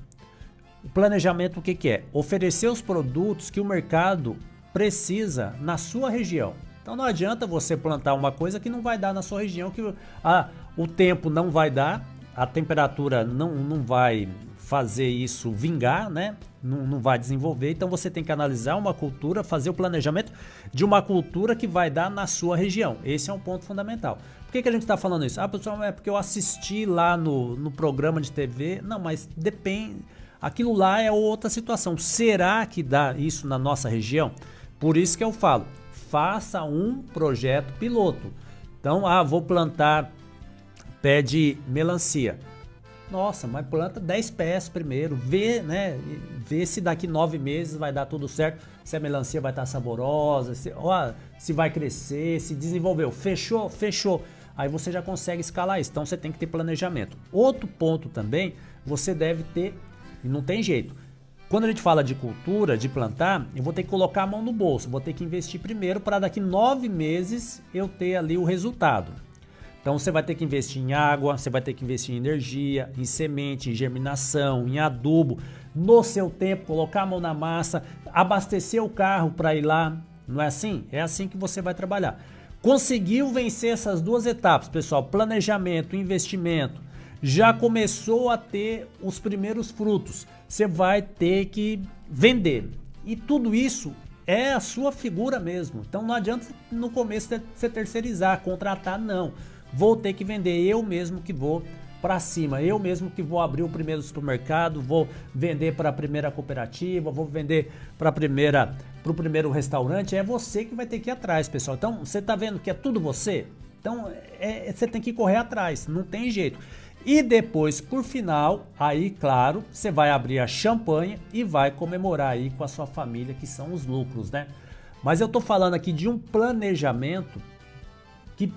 O planejamento, o que é? Oferecer os produtos que o mercado precisa na sua região. Então não adianta você plantar uma coisa que não vai dar na sua região, que o tempo não vai dar, a temperatura não vai fazer isso vingar, né? Não vai desenvolver. Então você tem que analisar uma cultura, fazer o planejamento de uma cultura que vai dar na sua região. Esse é um ponto fundamental. Por que a gente está falando isso? Pessoal, é porque eu assisti lá no programa de TV. Não, mas depende. Aquilo lá é outra situação. Será que dá isso na nossa região? Por isso que eu falo, faça um projeto piloto. Então, vou plantar pé de melancia. Nossa, mas planta 10 pés primeiro, vê se daqui 9 meses vai dar tudo certo, se a melancia vai estar saborosa, se vai crescer, se desenvolveu. Fechou. Aí você já consegue escalar isso. Então você tem que ter planejamento. Outro ponto também, você deve ter, e não tem jeito, quando a gente fala de cultura, de plantar, eu vou ter que colocar a mão no bolso, vou ter que investir primeiro para daqui 9 meses eu ter ali o resultado. Então você vai ter que investir em água, você vai ter que investir em energia, em semente, em germinação, em adubo, no seu tempo, colocar a mão na massa, abastecer o carro para ir lá, não é assim? É assim que você vai trabalhar. Conseguiu vencer essas duas etapas, pessoal, planejamento, investimento, já começou a ter os primeiros frutos, você vai ter que vender. E tudo isso é a sua figura mesmo. Então não adianta no começo você terceirizar, contratar, não. Vou ter que vender, eu mesmo que vou para cima, eu mesmo que vou abrir o primeiro supermercado, vou vender para a primeira cooperativa, vou vender para o primeiro restaurante. É você que vai ter que ir atrás, pessoal. Então você está vendo que é tudo você? Então você tem que correr atrás, não tem jeito. E depois, por final, aí claro, você vai abrir a champanhe e vai comemorar aí com a sua família, que são os lucros, né? Mas eu tô falando aqui de um planejamento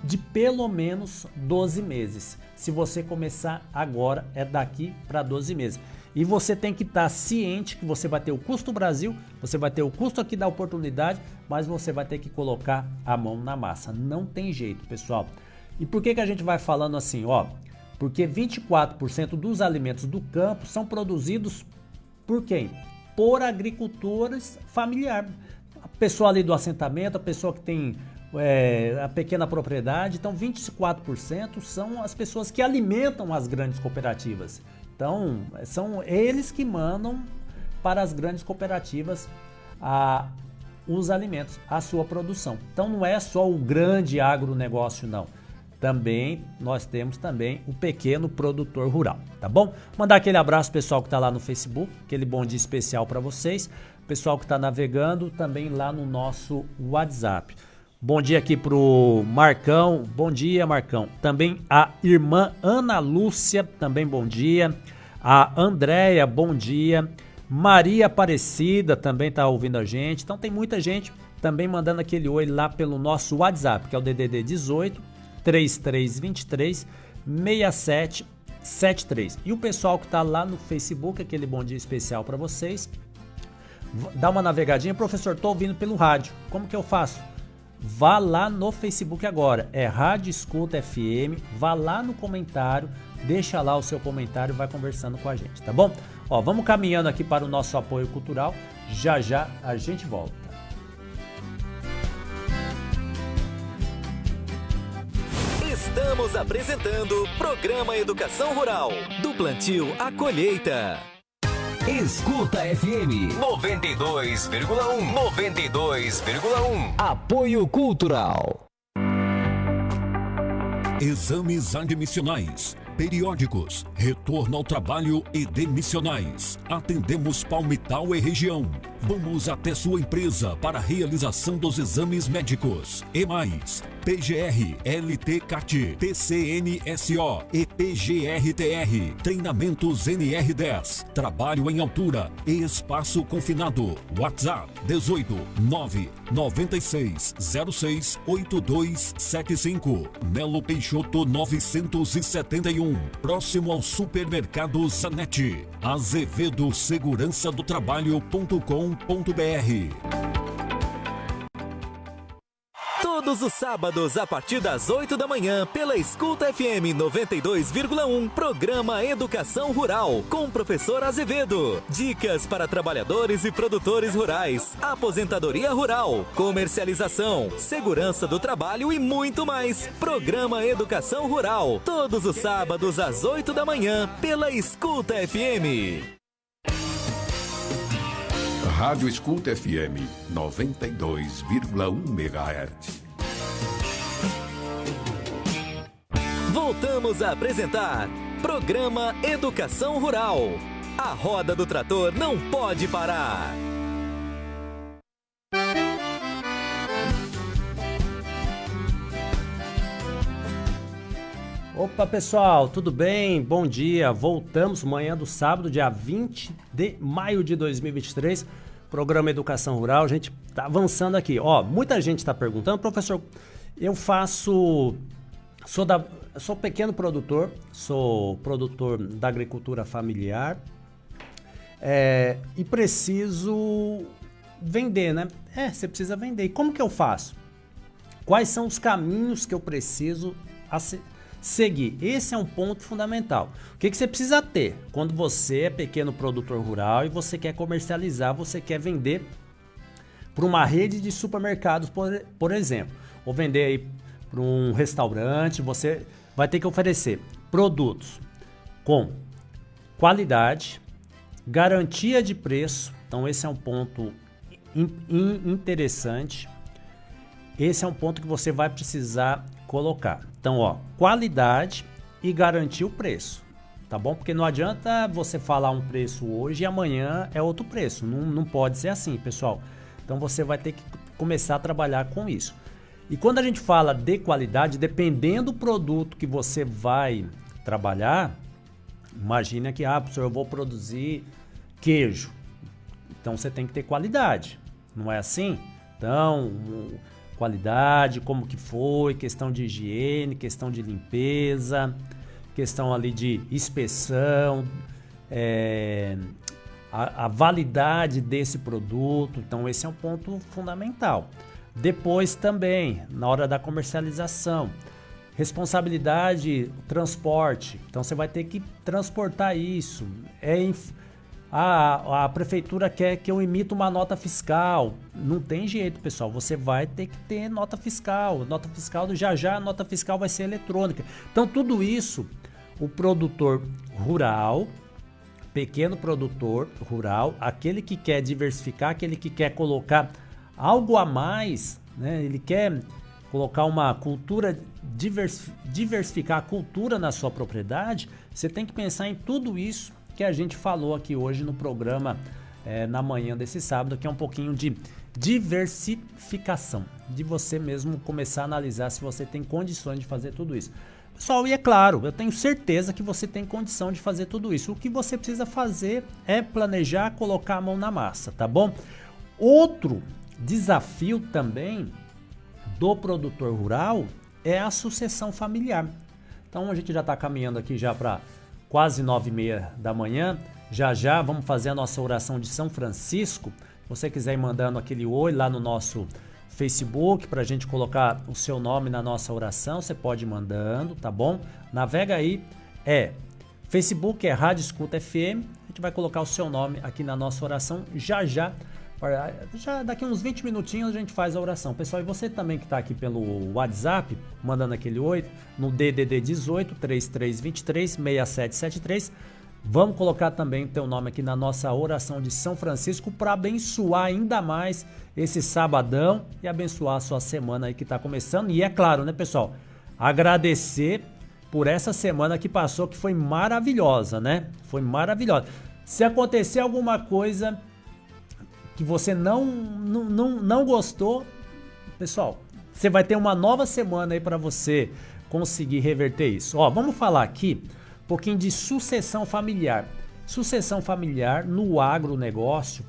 de pelo menos 12 meses. Se você começar agora, é daqui para 12 meses. E você tem que estar ciente que você vai ter o custo Brasil, você vai ter o custo aqui da oportunidade, mas você vai ter que colocar a mão na massa. Não tem jeito, pessoal. E por que a gente vai falando assim, ó? Porque 24% dos alimentos do campo são produzidos por quem? Por agricultores familiares. A pessoa ali do assentamento, a pessoa que tem a pequena propriedade. Então 24% são as pessoas que alimentam as grandes cooperativas. Então são eles que mandam para as grandes cooperativas os alimentos, a sua produção. Então não é só o grande agronegócio, não. Também nós temos também o pequeno produtor rural, tá bom? Mandar aquele abraço pessoal que está lá no Facebook, aquele bom dia especial para vocês. Pessoal que está navegando também lá no nosso WhatsApp. Bom dia aqui pro Marcão, bom dia Marcão. Também a irmã Ana Lúcia, também bom dia. A Andréia, bom dia. Maria Aparecida também está ouvindo a gente. Então tem muita gente também mandando aquele oi lá pelo nosso WhatsApp, que é o DDD 18 3323 6773. E o pessoal que está lá no Facebook, aquele bom dia especial para vocês. Dá uma navegadinha, professor, estou ouvindo pelo rádio. Como que eu faço? Vá lá no Facebook agora, é Rádio Escuta FM, vá lá no comentário, deixa lá o seu comentário e vai conversando com a gente, tá bom? Ó, vamos caminhando aqui para o nosso apoio cultural, já já a gente volta. Estamos apresentando Programa Educação Rural, do plantio à colheita. Escuta FM 92,1. Apoio Cultural. Exames admissionais, periódicos, retorno ao trabalho e demissionais. Atendemos Palmital e região. Vamos até sua empresa para a realização dos exames médicos. E mais, PGR, LT-CAT, TCNSO e PGR-TR. Treinamentos NR10. Trabalho em altura e espaço confinado. WhatsApp 18 996 06 8275. Melo Peixoto 971. Próximo ao Supermercado Zanetti. Azevedo Segurança do Trabalho.com.br. Todos os sábados, a partir das 8 da manhã, pela Escuta FM 92,1, programa Educação Rural, com o professor Azevedo. Dicas para trabalhadores e produtores rurais, aposentadoria rural, comercialização, segurança do trabalho e muito mais. Programa Educação Rural, todos os sábados, às 8 da manhã, pela Escuta FM. Rádio Escuta FM 92,1 MHz. Voltamos a apresentar Programa Educação Rural. A roda do trator não pode parar. Opa pessoal, tudo bem? Bom dia, voltamos manhã do sábado, dia 20 de maio de 2023, programa Educação Rural, a gente tá avançando aqui. Ó, muita gente está perguntando, professor, eu sou pequeno produtor, sou produtor da agricultura familiar e preciso vender, né? Você precisa vender, e como que eu faço? Quais são os caminhos que eu preciso seguir? Esse é um ponto fundamental. O que você precisa ter quando você é pequeno produtor rural e você quer comercializar, você quer vender para uma rede de supermercados, por exemplo, ou vender aí para um restaurante, você vai ter que oferecer produtos com qualidade, garantia de preço. Então esse é um ponto interessante. Esse é um ponto que você vai precisar colocar. Então, ó, qualidade e garantir o preço, tá bom? Porque não adianta você falar um preço hoje e amanhã é outro preço. Não pode ser assim, pessoal. Então, você vai ter que começar a trabalhar com isso. E quando a gente fala de qualidade, dependendo do produto que você vai trabalhar, imagina que, professor, eu vou produzir queijo. Então, você tem que ter qualidade, não é assim? Então, qualidade, como que foi, questão de higiene, questão de limpeza, questão ali de inspeção, a validade desse produto. Então esse é um ponto fundamental. Depois também, na hora da comercialização, responsabilidade, transporte. Então você vai ter que transportar isso. A prefeitura quer que eu emita uma nota fiscal. Não tem jeito, pessoal. Você vai ter que ter nota fiscal. Nota fiscal, já a nota fiscal vai ser eletrônica. Então, tudo isso, o produtor rural, pequeno produtor rural, aquele que quer diversificar, aquele que quer colocar algo a mais, né? Ele quer colocar uma cultura, diversificar a cultura na sua propriedade, você tem que pensar em tudo isso que a gente falou aqui hoje no programa, na manhã desse sábado, que é um pouquinho de diversificação, de você mesmo começar a analisar se você tem condições de fazer tudo isso. Pessoal, e é claro, eu tenho certeza que você tem condição de fazer tudo isso. O que você precisa fazer é planejar, colocar a mão na massa, tá bom? Outro desafio também do produtor rural é a sucessão familiar. Então a gente já está caminhando aqui já para quase 9h30 da manhã. Já vamos fazer a nossa oração de São Francisco. Se você quiser ir mandando aquele oi lá no nosso Facebook para a gente colocar o seu nome na nossa oração, você pode ir mandando, tá bom? Navega aí, Facebook é Rádio Escuta FM. A gente vai colocar o seu nome aqui na nossa oração já daqui uns 20 minutinhos a gente faz a oração. Pessoal, e você também que está aqui pelo WhatsApp, mandando aquele oi, no DDD 18 3323 6773, vamos colocar também o teu nome aqui na nossa oração de São Francisco para abençoar ainda mais esse sabadão e abençoar a sua semana aí que está começando. E é claro, né, pessoal, agradecer por essa semana que passou, que foi maravilhosa, né? Foi maravilhosa. Se acontecer alguma coisa que você não gostou, pessoal, você vai ter uma nova semana aí para você conseguir reverter isso. Ó, vamos falar aqui um pouquinho de sucessão familiar. Sucessão familiar no agronegócio,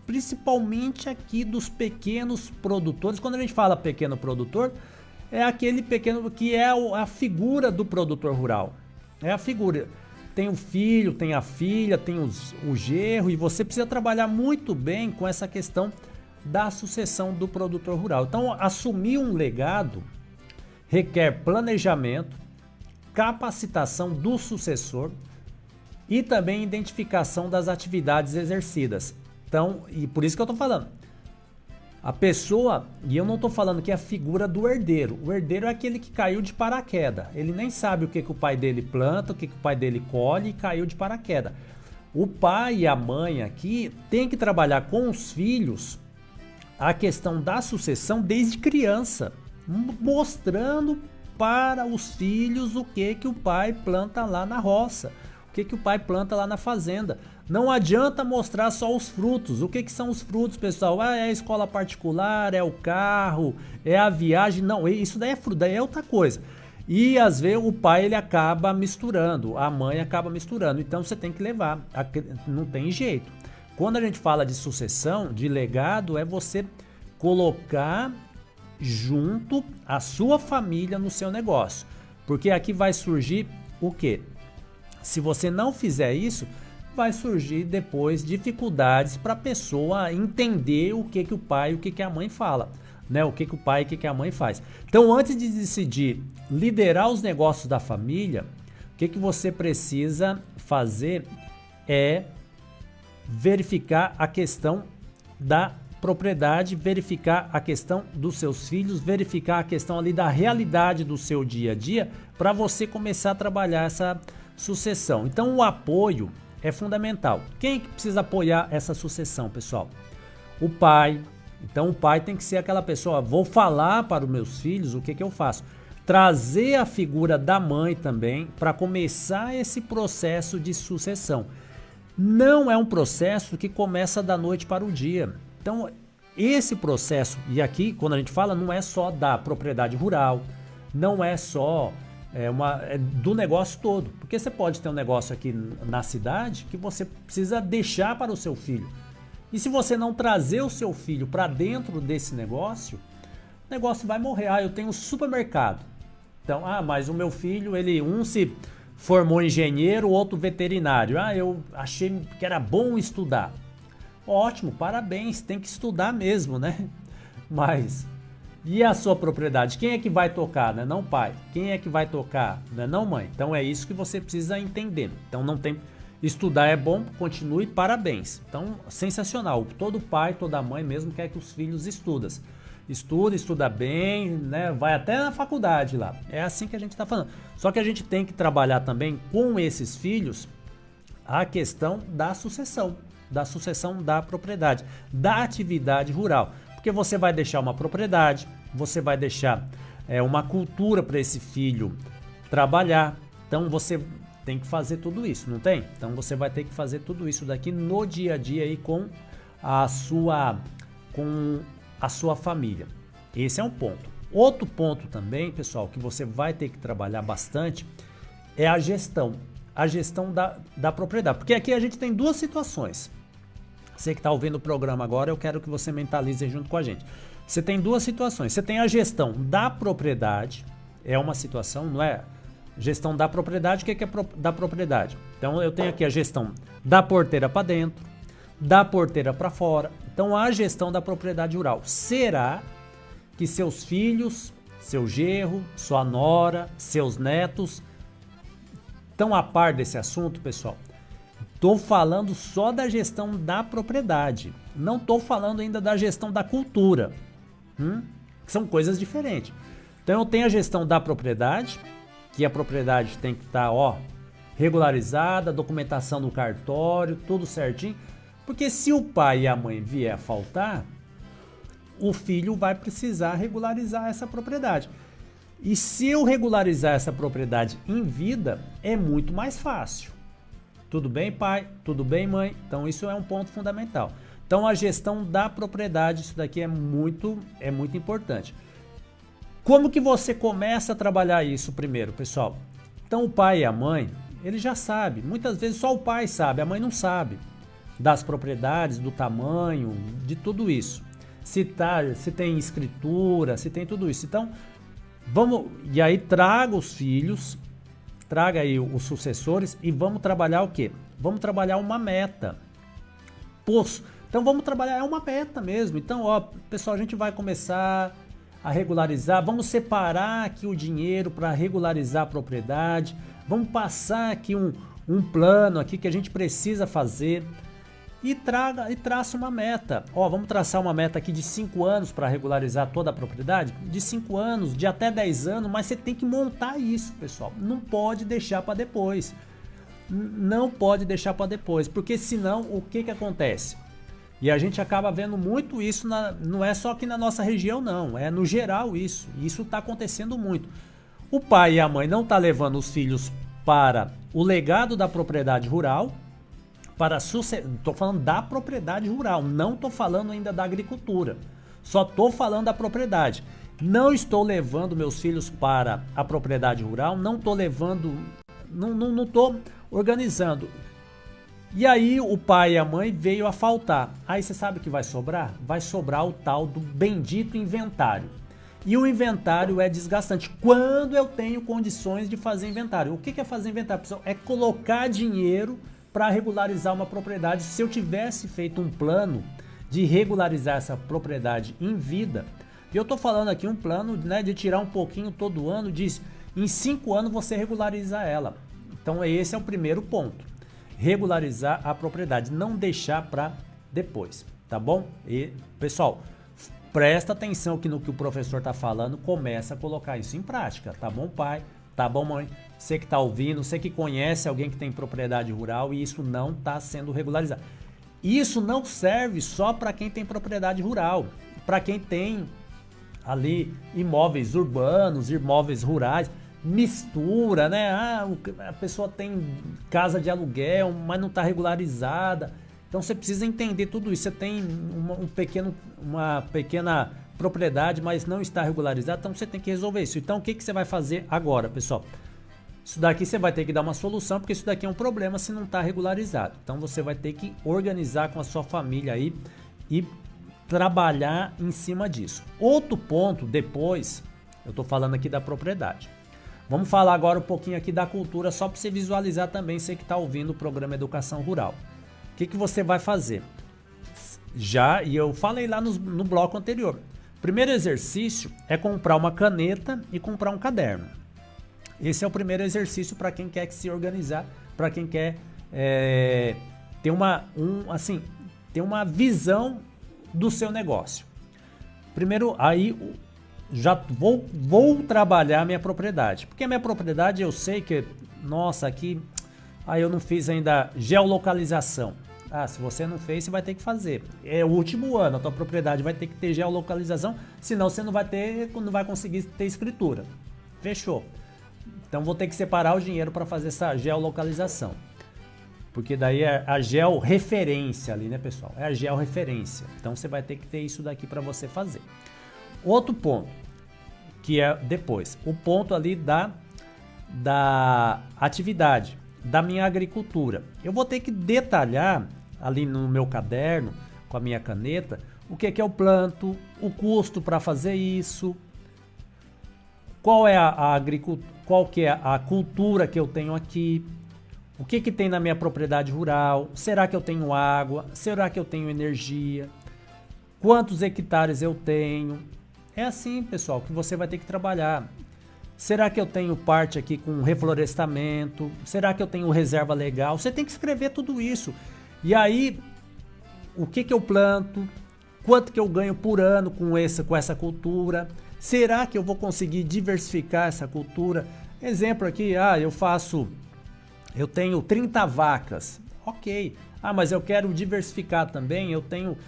principalmente aqui dos pequenos produtores. Quando a gente fala pequeno produtor, é aquele pequeno que é a figura do produtor rural. É a figura. Tem o filho, tem a filha, tem o genro, e você precisa trabalhar muito bem com essa questão da sucessão do produtor rural. Então, assumir um legado requer planejamento, capacitação do sucessor e também identificação das atividades exercidas. Então, e por isso que eu estou falando, a pessoa, e eu não estou falando que é a figura do herdeiro. O herdeiro é aquele que caiu de paraquedas. Ele nem sabe o que o pai dele planta, o que o pai dele colhe, e caiu de paraquedas. O pai e a mãe aqui tem que trabalhar com os filhos a questão da sucessão desde criança, mostrando para os filhos o que o pai planta lá na roça, o que o pai planta lá na fazenda. Não adianta mostrar só os frutos. O que são os frutos, pessoal? É a escola particular, é o carro, é a viagem. Não, isso daí é fruto, daí é outra coisa. E às vezes o pai ele acaba misturando, a mãe acaba misturando. Então você tem que levar, não tem jeito. Quando a gente fala de sucessão, de legado, é você colocar junto a sua família no seu negócio. Porque aqui vai surgir o quê? Se você não fizer isso, vai surgir depois dificuldades para a pessoa entender o que o pai e o que a mãe fala, né? O que o pai e o que a mãe faz. Então, antes de decidir liderar os negócios da família, o que você precisa fazer é verificar a questão da propriedade, verificar a questão dos seus filhos, verificar a questão ali da realidade do seu dia a dia, para você começar a trabalhar essa sucessão. Então, o apoio é fundamental. Quem que precisa apoiar essa sucessão, pessoal? o pai. Então o pai tem que ser aquela pessoa, vou falar para os meus filhos o que eu faço. Trazer a figura da mãe também para começar esse processo de sucessão. Não é um processo que começa da noite para o dia. Então esse processo, e aqui quando a gente fala, não é só da propriedade rural, não é só do negócio todo. Porque você pode ter um negócio aqui na cidade que você precisa deixar para o seu filho. E se você não trazer o seu filho para dentro desse negócio, o negócio vai morrer. Eu tenho um supermercado. Então, mas o meu filho, um se formou engenheiro, o outro veterinário. Eu achei que era bom estudar. Ótimo, parabéns, tem que estudar mesmo, né? Mas, e a sua propriedade? Quem é que vai tocar, né? Não pai. Quem é que vai tocar, né? Não mãe. Então é isso que você precisa entender. Então não tem... Estudar é bom, continue, parabéns. Então, sensacional. Todo pai, toda mãe mesmo quer que os filhos estudem. Estuda bem, né? Vai até na faculdade lá. É assim que a gente está falando. Só que a gente tem que trabalhar também com esses filhos a questão da sucessão da propriedade, da atividade rural. Porque você vai deixar uma propriedade, você vai deixar uma cultura para esse filho trabalhar. Então, você tem que fazer tudo isso, não tem? Então você vai ter que fazer tudo isso daqui no dia a dia aí com a sua família. Esse é um ponto. Outro ponto também, pessoal, que você vai ter que trabalhar bastante é a gestão da propriedade. Porque aqui a gente tem duas situações. Você que está ouvindo o programa agora, eu quero que você mentalize junto com a gente. Você tem duas situações. Você tem a gestão da propriedade, é uma situação, não é? Gestão da propriedade, o que é da propriedade? Então eu tenho aqui a gestão da porteira para dentro, da porteira para fora. Então a gestão da propriedade rural. Será que seus filhos, seu genro, sua nora, seus netos estão a par desse assunto, pessoal? Estou falando só da gestão da propriedade. Não estou falando ainda da gestão da cultura. Que são coisas diferentes. Então eu tenho a gestão da propriedade, que a propriedade tem que estar regularizada, documentação no cartório, tudo certinho. Porque se o pai e a mãe vier a faltar, o filho vai precisar regularizar essa propriedade. E se eu regularizar essa propriedade em vida, é muito mais fácil. Tudo bem, pai? Tudo bem, mãe? Então isso é um ponto fundamental. Então a gestão da propriedade, isso daqui é muito importante. Como que você começa a trabalhar isso primeiro, pessoal? Então o pai e a mãe, ele já sabe. Muitas vezes só o pai sabe, a mãe não sabe. Das propriedades, do tamanho, de tudo isso. Se tem escritura, se tem tudo isso. Então, e aí traga os filhos, traga aí os sucessores e vamos trabalhar o quê? Vamos trabalhar uma meta. Então vamos trabalhar uma meta mesmo. Então, pessoal, a gente vai começar a regularizar, vamos separar aqui o dinheiro para regularizar a propriedade, vamos passar aqui um plano aqui que a gente precisa fazer e traça uma meta. Vamos traçar uma meta aqui de 5 anos para regularizar toda a propriedade, de 5 anos, de até 10 anos, mas você tem que montar isso, pessoal. Não pode deixar para depois. Não pode deixar para depois, porque senão o que acontece? E a gente acaba vendo muito isso, não é só aqui na nossa região não, é no geral isso. Isso está acontecendo muito. O pai e a mãe não estão levando os filhos para o legado da propriedade rural, estou falando da propriedade rural, não estou falando ainda da agricultura, só estou falando da propriedade. Não estou levando meus filhos para a propriedade rural, não estou levando, não estou organizando. E aí o pai e a mãe veio a faltar. Aí você sabe o que vai sobrar? Vai sobrar o tal do bendito inventário. E o inventário é desgastante. Quando eu tenho condições de fazer inventário. O que é fazer inventário, pessoal? É colocar dinheiro para regularizar uma propriedade. Se eu tivesse feito um plano de regularizar essa propriedade em vida, e eu estou falando aqui um plano, né, de tirar um pouquinho todo ano, diz em 5 anos você regularizar ela. Então esse é o primeiro ponto. Regularizar a propriedade, não deixar para depois, tá bom? E pessoal, presta atenção no que o professor está falando, começa a colocar isso em prática, tá bom, pai? Tá bom, mãe? Você que está ouvindo, você que conhece alguém que tem propriedade rural e isso não está sendo regularizado. Isso não serve só para quem tem propriedade rural, para quem tem ali imóveis urbanos, imóveis rurais, mistura, né? A pessoa tem casa de aluguel, mas não está regularizada. Então você precisa entender tudo isso. Você tem uma pequena propriedade, mas não está regularizada, então você tem que resolver isso. Então o que você vai fazer agora, pessoal? Isso daqui você vai ter que dar uma solução, porque isso daqui é um problema se não está regularizado. Então você vai ter que organizar com a sua família aí e trabalhar em cima disso. Outro ponto, depois, eu estou falando aqui da propriedade. Vamos falar agora um pouquinho aqui da cultura, só para você visualizar também, você que está ouvindo o programa Educação Rural. O que você vai fazer? E eu falei lá no bloco anterior. Primeiro exercício é comprar uma caneta e comprar um caderno. Esse é o primeiro exercício para quem quer se organizar, para quem quer ter uma visão do seu negócio. Primeiro, aí já vou trabalhar minha propriedade, porque a minha propriedade eu sei que, nossa, aqui eu não fiz ainda geolocalização. Se você não fez, você vai ter que fazer. É o último ano, a tua propriedade vai ter que ter geolocalização, senão você não vai conseguir ter escritura. Fechou. Então vou ter que separar o dinheiro para fazer essa geolocalização. Porque daí é a georreferência ali, né, pessoal? É a georreferência. Então você vai ter que ter isso daqui para você fazer. Outro ponto, que é depois, o ponto ali da atividade, da minha agricultura. Eu vou ter que detalhar ali no meu caderno, com a minha caneta, o que eu planto, o custo para fazer isso, qual que é a cultura que eu tenho aqui, o que tem na minha propriedade rural, será que eu tenho água, será que eu tenho energia, quantos hectares eu tenho. É assim, pessoal, que você vai ter que trabalhar. Será que eu tenho parte aqui com reflorestamento? Será que eu tenho reserva legal? Você tem que escrever tudo isso. E aí, o que eu planto? Quanto que eu ganho por ano com essa cultura? Será que eu vou conseguir diversificar essa cultura? Exemplo aqui, eu tenho 30 vacas. Ok. Mas eu quero diversificar também, eu tenho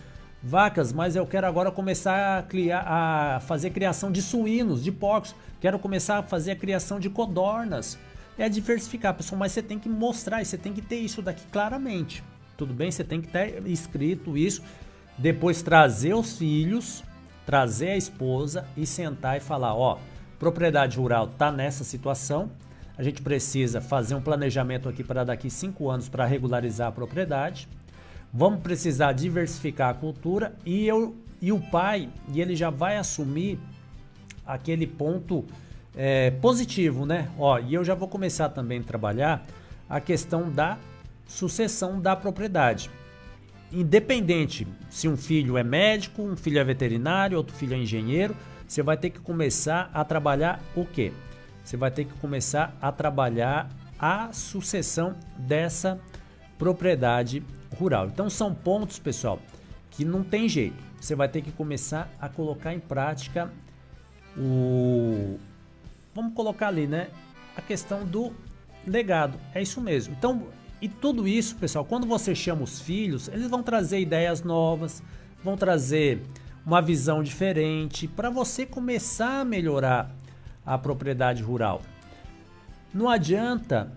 vacas, mas eu quero agora começar a fazer criação de suínos, de porcos. Quero começar a fazer a criação de codornas. É diversificar, pessoal, mas você tem que mostrar, você tem que ter isso daqui claramente. Tudo bem? Você tem que ter escrito isso. Depois trazer os filhos, trazer a esposa e sentar e falar, propriedade rural está nessa situação. A gente precisa fazer um planejamento aqui para daqui 5 anos para regularizar a propriedade. Vamos precisar diversificar a cultura e o pai, ele já vai assumir aquele ponto positivo, né? E eu já vou começar também a trabalhar a questão da sucessão da propriedade. Independente se um filho é médico, um filho é veterinário, outro filho é engenheiro, você vai ter que começar a trabalhar o quê? Você vai ter que começar a trabalhar a sucessão dessa propriedade rural. Então são pontos, pessoal, que não tem jeito. Você vai ter que começar a colocar em prática vamos colocar ali, né? A questão do legado. É isso mesmo. Então, e tudo isso, pessoal, quando você chama os filhos, eles vão trazer ideias novas, vão trazer uma visão diferente para você começar a melhorar a propriedade rural. Não adianta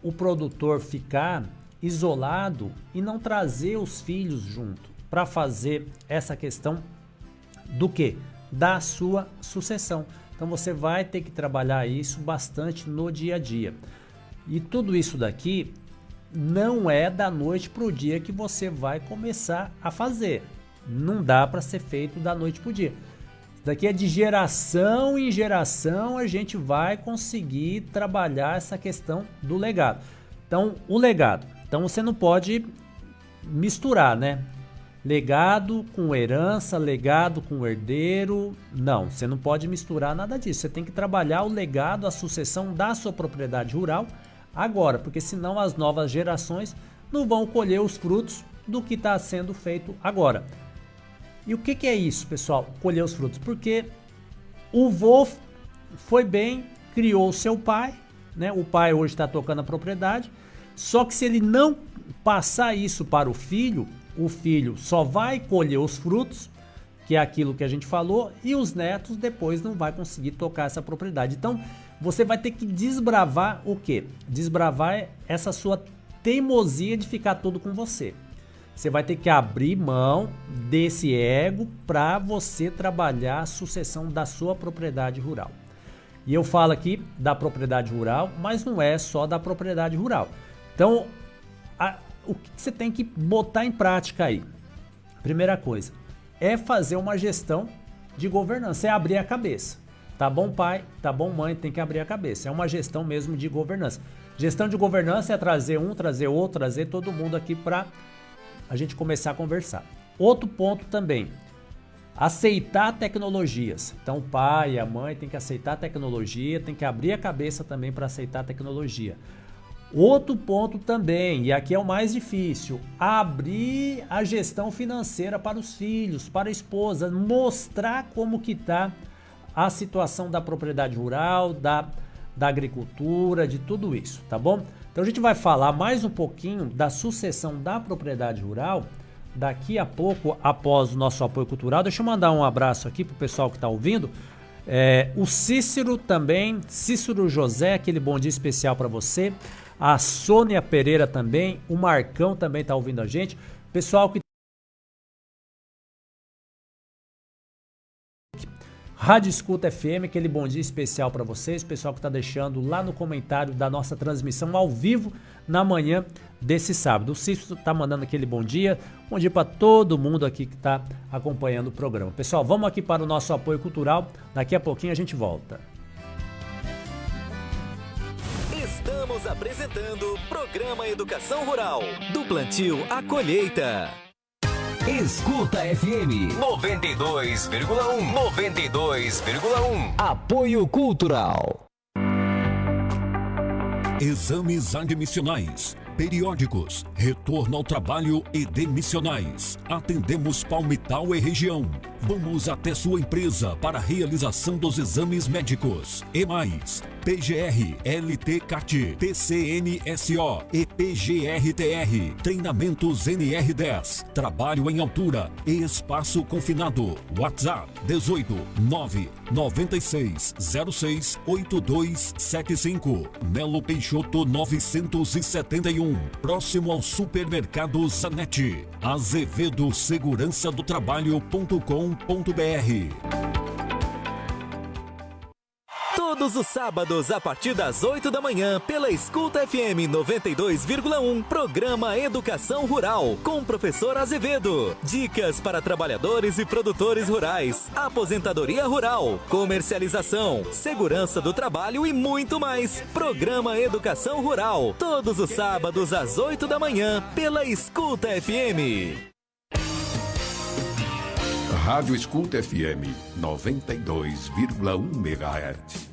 o produtor ficar isolado e não trazer os filhos junto para fazer essa questão do quê? Da sua sucessão. Então você vai ter que trabalhar isso bastante no dia a dia. E tudo isso daqui não é da noite para o dia que você vai começar a fazer. Não dá para ser feito da noite para o dia. Isso daqui é de geração em geração a gente vai conseguir trabalhar essa questão do legado. Então, o legado. Então você não pode misturar, né? Legado com herança, legado com herdeiro. Não, você não pode misturar nada disso. Você tem que trabalhar o legado, a sucessão da sua propriedade rural agora, porque senão as novas gerações não vão colher os frutos do que está sendo feito agora. E o que é isso, pessoal? Colher os frutos. Porque o vô foi bem, criou o seu pai, né? O pai hoje está tocando a propriedade, só que se ele não passar isso para o filho só vai colher os frutos, que é aquilo que a gente falou, e os netos depois não vai conseguir tocar essa propriedade. Então, você vai ter que desbravar o quê? Desbravar essa sua teimosia de ficar tudo com você. Você vai ter que abrir mão desse ego para você trabalhar a sucessão da sua propriedade rural. E eu falo aqui da propriedade rural, mas não é só da propriedade rural. Então, o que você tem que botar em prática aí? Primeira coisa, é fazer uma gestão de governança, é abrir a cabeça. Tá bom, pai? Tá bom, mãe? Tem que abrir a cabeça. É uma gestão mesmo de governança. Gestão de governança é trazer um, trazer outro, trazer todo mundo aqui para a gente começar a conversar. Outro ponto também, aceitar tecnologias. Então o pai e a mãe tem que aceitar a tecnologia, tem que abrir a cabeça também para aceitar a tecnologia. Outro ponto também, e aqui é o mais difícil, abrir a gestão financeira para os filhos, para a esposa, mostrar como que está a situação da propriedade rural, da agricultura, de tudo isso, tá bom? Então a gente vai falar mais um pouquinho da sucessão da propriedade rural daqui a pouco, após o nosso apoio cultural. Deixa eu mandar um abraço aqui pro pessoal que está ouvindo. O Cícero também, Cícero José, aquele bom dia especial para você. A Sônia Pereira também, o Marcão também está ouvindo a gente. Pessoal que Rádio Escuta FM, aquele bom dia especial para vocês, pessoal que está deixando lá no comentário da nossa transmissão ao vivo na manhã desse sábado. O Cícero está mandando aquele bom dia para todo mundo aqui que está acompanhando o programa. Pessoal, vamos aqui para o nosso apoio cultural, daqui a pouquinho a gente volta. Estamos apresentando o programa Educação Rural, do plantio à colheita. Escuta FM 92,1. Apoio Cultural. Exames admissionais, periódicos, retorno ao trabalho e demissionais. Atendemos Palmital e região. Vamos até sua empresa para a realização dos exames médicos. E mais, PGR, LT-CAT, TCNSO e PGR-TR. Treinamentos NR10. Trabalho em altura e espaço confinado. WhatsApp 18 996 06 8275. Melo Peixoto 971. Próximo ao Supermercado Zanetti. Azevedo Segurança do Trabalho.com.br. Todos os sábados, a partir das 8 da manhã, pela Escuta FM 92,1, programa Educação Rural, com o professor Azevedo. Dicas para trabalhadores e produtores rurais, aposentadoria rural, comercialização, segurança do trabalho e muito mais. Programa Educação Rural, todos os sábados, às 8 da manhã, pela Escuta FM. Rádio Escuta FM 92,1 MHz.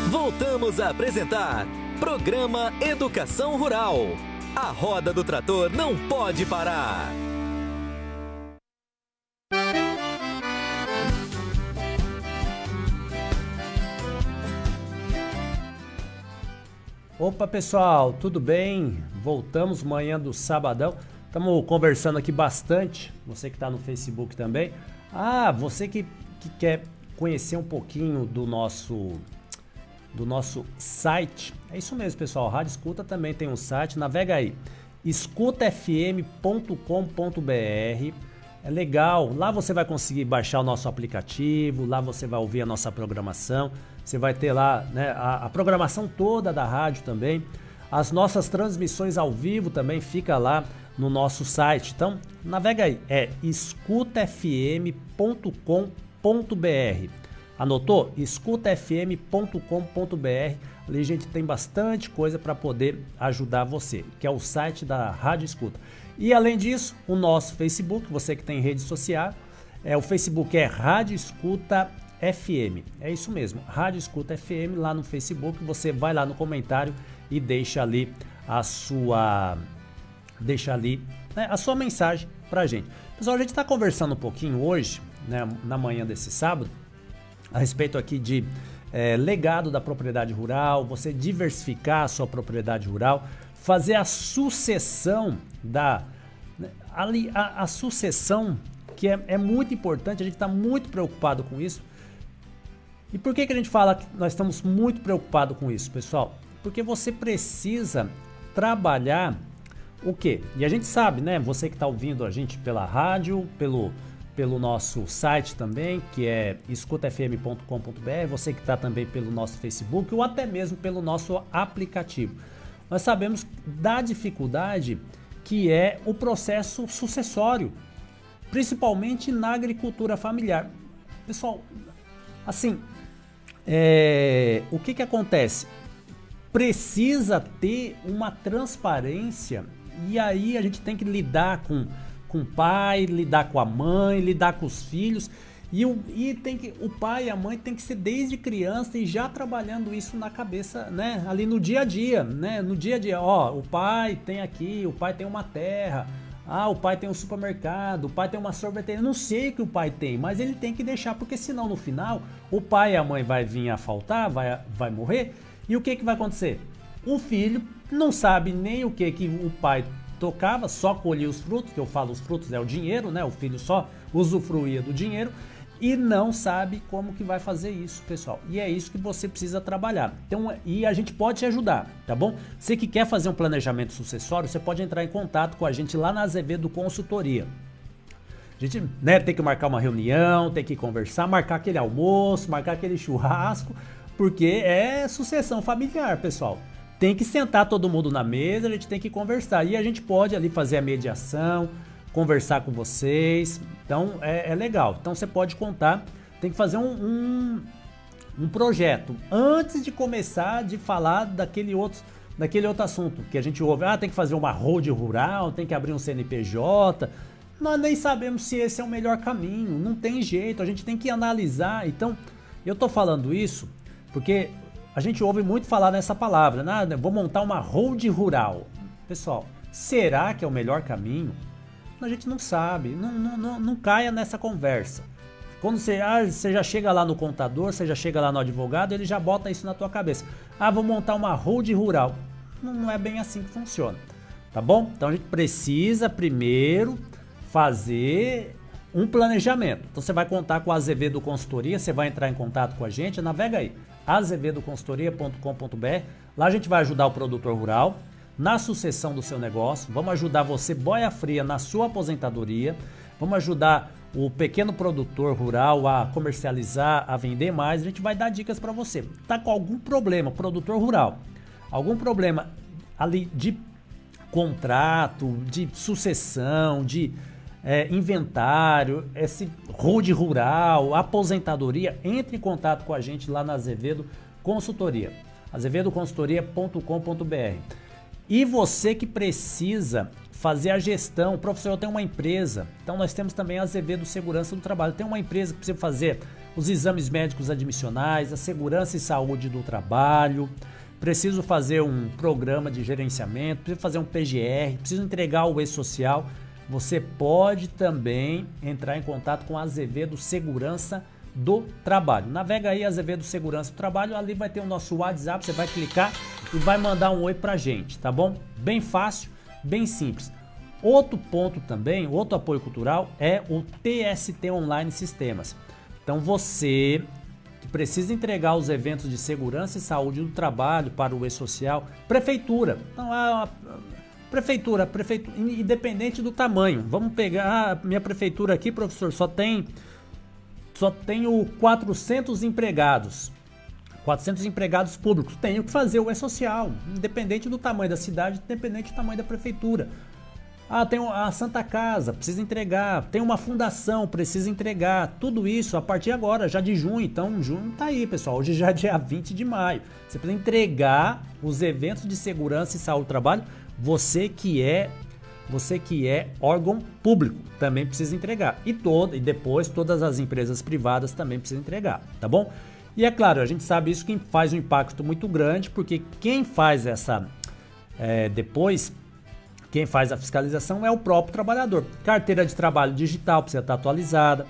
Voltamos a apresentar Programa Educação Rural. A roda do trator não pode parar. Opa pessoal, tudo bem? Voltamos manhã do sabadão. Estamos conversando aqui bastante, você que está no Facebook também. Você que quer conhecer um pouquinho do nosso site. É isso mesmo, pessoal. Rádio Escuta também tem um site. Navega aí, escutafm.com.br. É legal. Lá você vai conseguir baixar o nosso aplicativo. Lá você vai ouvir a nossa programação. Você vai ter lá, né, a programação toda da rádio também. As nossas transmissões ao vivo também fica lá no nosso site. Então, navega aí, é escutafm.com.br. Anotou? escutafm.com.br. Ali a gente tem bastante coisa para poder ajudar você, que é o site da Rádio Escuta. E além disso, o nosso Facebook, você que tem rede social, o Facebook é Rádio Escuta FM. É isso mesmo, Rádio Escuta FM lá no Facebook. Você vai lá no comentário e deixa ali a sua mensagem pra gente. Pessoal, a gente está conversando um pouquinho hoje, né, na manhã desse sábado, a respeito aqui de legado da propriedade rural, você diversificar a sua propriedade rural, fazer a sucessão a sucessão, que é muito importante, a gente está muito preocupado com isso. E por que a gente fala que nós estamos muito preocupados com isso, pessoal? Porque você precisa trabalhar o quê? E a gente sabe, né? Você que está ouvindo a gente pela rádio, pelo nosso site também, que é escutafm.com.br, você que está também pelo nosso Facebook ou até mesmo pelo nosso aplicativo. Nós sabemos da dificuldade que é o processo sucessório, principalmente na agricultura familiar. Pessoal, assim, o que acontece? Precisa ter uma transparência e aí a gente tem que lidar com o pai, lidar com a mãe, lidar com os filhos o pai e a mãe tem que ser desde criança e já trabalhando isso na cabeça, né? Ali no dia a dia, né? No dia a dia, o pai tem aqui, o pai tem uma terra, o pai tem um supermercado, o pai tem uma sorveteria, não sei o que o pai tem, mas ele tem que deixar, porque senão no final o pai e a mãe vai vir a faltar, vai morrer, e o que vai acontecer? O filho não sabe nem o que o pai tocava, só colhia os frutos, que eu falo os frutos é o dinheiro, né? O filho só usufruía do dinheiro, e não sabe como que vai fazer isso, pessoal. E é isso que você precisa trabalhar. Então, e a gente pode te ajudar, tá bom? Você que quer fazer um planejamento sucessório, você pode entrar em contato com a gente lá na Azevedo Consultoria. A gente, né, tem que marcar uma reunião, tem que conversar, marcar aquele almoço, marcar aquele churrasco, porque é sucessão familiar, pessoal. Tem que sentar todo mundo na mesa, a gente tem que conversar. E a gente pode ali fazer a mediação, conversar com vocês, então é legal. Então você pode contar, tem que fazer um projeto antes de começar de falar daquele outro assunto que a gente ouve. Tem que fazer uma road rural, tem que abrir um CNPJ. Nós nem sabemos se esse é o melhor caminho, não tem jeito, a gente tem que analisar. Então, eu tô falando isso porque a gente ouve muito falar nessa palavra, vou montar uma road rural. Pessoal, será que é o melhor caminho? A gente não sabe, não caia nessa conversa. Quando você já chega lá no contador, você já chega lá no advogado, ele já bota isso na tua cabeça. Vou montar uma road rural. Não é bem assim que funciona, tá bom? Então a gente precisa primeiro fazer um planejamento. Então você vai contar com a Azevedo Consultoria, você vai entrar em contato com a gente, navega aí, azevedoconsultoria.com.br. Lá a gente vai ajudar o produtor rural na sucessão do seu negócio, vamos ajudar você, boia fria, na sua aposentadoria, vamos ajudar o pequeno produtor rural a comercializar, a vender mais, a gente vai dar dicas para você. Tá com algum problema, produtor rural, algum problema ali de contrato, de sucessão, de inventário, esse road rural, aposentadoria, entre em contato com a gente lá na Azevedo Consultoria, azevedoconsultoria.com.br. E você que precisa fazer a gestão, professor, eu tenho uma empresa, então nós temos também a Azevedo Segurança do Trabalho. Tem uma empresa que precisa fazer os exames médicos admissionais, a segurança e saúde do trabalho, preciso fazer um programa de gerenciamento, preciso fazer um PGR, preciso entregar o e-social. Você pode também entrar em contato com a Azevedo Segurança do Trabalho. Navega aí Azevedo Segurança do Trabalho, ali vai ter o nosso WhatsApp, você vai clicar e vai mandar um oi pra gente, tá bom? Bem fácil, bem simples. Outro ponto também, outro apoio cultural é o TST Online Sistemas. Então você que precisa entregar os eventos de segurança e saúde do trabalho para o e-social, prefeitura. Então prefeitura, independente do tamanho. Vamos pegar minha prefeitura aqui, professor, só tenho 400 empregados. 400 empregados públicos. Tenho que fazer o e-social, independente do tamanho da cidade, independente do tamanho da prefeitura. Tem a Santa Casa, precisa entregar. Tem uma fundação, precisa entregar. Tudo isso a partir agora, já de junho. Então, junho tá aí, pessoal. Hoje já é dia 20 de maio. Você precisa entregar os eventos de segurança e saúde do trabalho. Você que é órgão público também precisa entregar. E depois todas as empresas privadas também precisam entregar, tá bom? E é claro, a gente sabe isso que faz um impacto muito grande, porque quem faz quem faz a fiscalização é o próprio trabalhador. Carteira de trabalho digital precisa estar atualizada.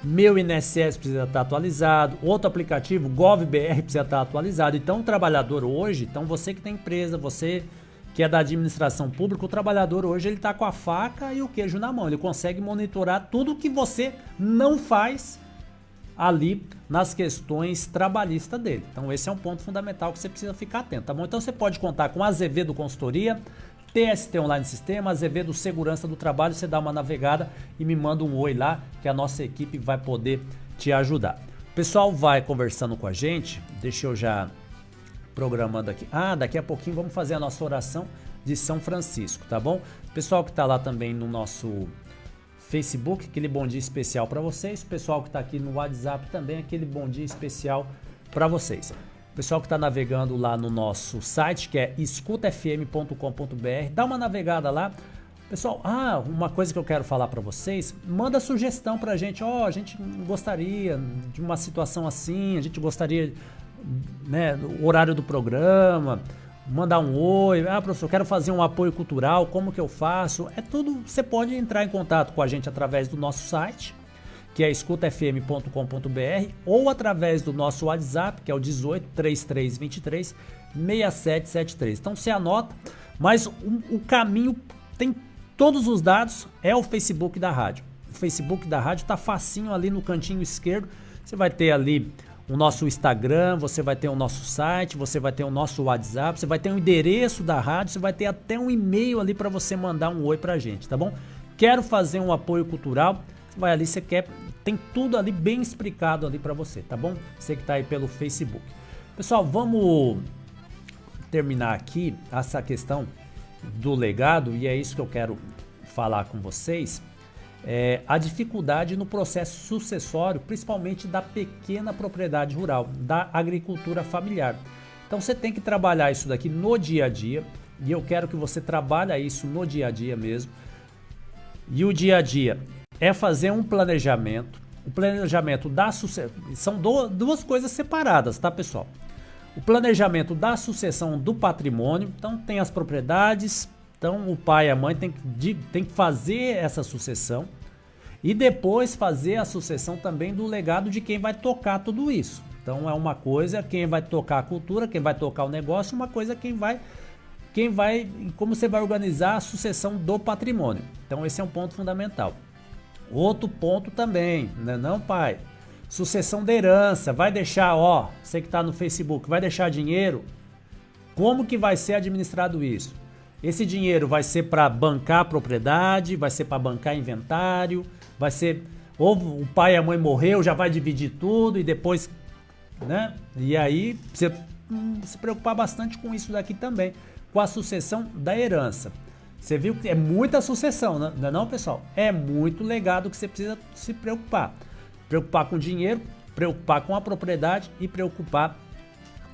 Meu INSS precisa estar atualizado, outro aplicativo, GovBR, precisa estar atualizado. Então, o trabalhador hoje, então você que tem empresa, você que é da administração pública, o trabalhador hoje ele está com a faca e o queijo na mão. Ele consegue monitorar tudo que você não faz ali nas questões trabalhistas dele. Então, esse é um ponto fundamental que você precisa ficar atento, tá bom? Então, você pode contar com Azevedo Consultoria, TST Online Sistema, Azevedo Segurança do Trabalho. Você dá uma navegada e me manda um oi lá, que a nossa equipe vai poder te ajudar. O pessoal vai conversando com a gente, deixa eu já programando aqui. Daqui a pouquinho vamos fazer a nossa oração de São Francisco, tá bom? Pessoal que está lá também no nosso Facebook, aquele bom dia especial para vocês. Pessoal que está aqui no WhatsApp também, aquele bom dia especial para vocês. Pessoal que está navegando lá no nosso site, que é escutafm.com.br, dá uma navegada lá. Pessoal, uma coisa que eu quero falar para vocês, manda sugestão para a gente. A gente gostaria de uma situação assim, a gente gostaria, né, do horário do programa, mandar um oi. Professor, quero fazer um apoio cultural, como que eu faço? É tudo, você pode entrar em contato com a gente através do nosso site, que é escutafm.com.br, ou através do nosso WhatsApp, que é o 18 3323 6773. Então você anota, mas o caminho tem todos os dados, é o Facebook da rádio. O Facebook da rádio está facinho ali no cantinho esquerdo. Você vai ter ali o nosso Instagram, você vai ter o nosso site, você vai ter o nosso WhatsApp, você vai ter o endereço da rádio, você vai ter até um e-mail ali para você mandar um oi pra gente, tá bom? Quero fazer um apoio cultural. Vai ali, você quer, tem tudo ali bem explicado ali para você, tá bom? Você que tá aí pelo Facebook. Pessoal, vamos terminar aqui essa questão do legado, e é isso que eu quero falar com vocês. A dificuldade no processo sucessório, principalmente da pequena propriedade rural, da agricultura familiar. Então você tem que trabalhar isso daqui no dia a dia, e eu quero que você trabalhe isso no dia a dia mesmo. E o dia a dia é fazer um planejamento. O planejamento da sucessão. São duas coisas separadas, tá, pessoal? O planejamento da sucessão do patrimônio. Então, tem as propriedades. Então, o pai e a mãe tem que fazer essa sucessão. E depois fazer a sucessão também do legado de quem vai tocar tudo isso. Então, é uma coisa quem vai tocar a cultura, quem vai tocar o negócio. Uma coisa como você vai organizar a sucessão do patrimônio. Então, esse é um ponto fundamental. Outro ponto também, né, não, pai? Sucessão da herança, vai deixar, você que está no Facebook, vai deixar dinheiro? Como que vai ser administrado isso? Esse dinheiro vai ser para bancar a propriedade, vai ser para bancar inventário, vai ser, ou o pai e a mãe morreu, já vai dividir tudo e depois, né? E aí, você se preocupar bastante com isso daqui também, com a sucessão da herança. Você viu que é muita sucessão, não é não, pessoal? É muito legado que você precisa se preocupar. Preocupar com dinheiro, preocupar com a propriedade e preocupar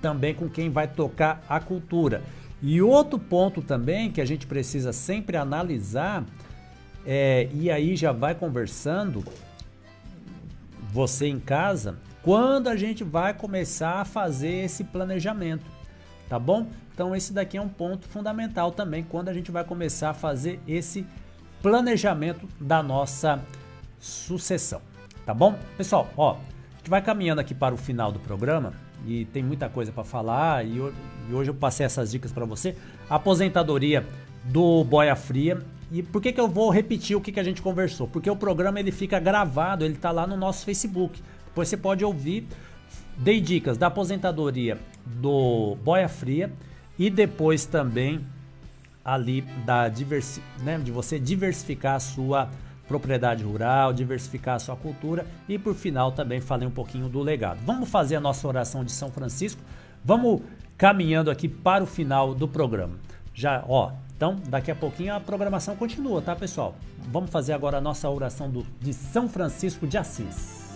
também com quem vai tocar a cultura. E outro ponto também que a gente precisa sempre analisar, e aí já vai conversando, você em casa, quando a gente vai começar a fazer esse planejamento, tá bom? Então esse daqui é um ponto fundamental também, quando a gente vai começar a fazer esse planejamento da nossa sucessão, tá bom? Pessoal, a gente vai caminhando aqui para o final do programa e tem muita coisa para falar e hoje eu passei essas dicas para você. A aposentadoria do Boia Fria. E por que eu vou repetir o que a gente conversou? Porque o programa ele fica gravado, ele tá lá no nosso Facebook. Depois você pode ouvir. Dei dicas da aposentadoria do Boia Fria e depois também ali de você diversificar a sua propriedade rural, diversificar a sua cultura e por final também falei um pouquinho do legado. Vamos fazer a nossa oração de São Francisco, vamos caminhando aqui para o final do programa. Então daqui a pouquinho a programação continua, tá, pessoal? Vamos fazer agora a nossa oração de São Francisco de Assis.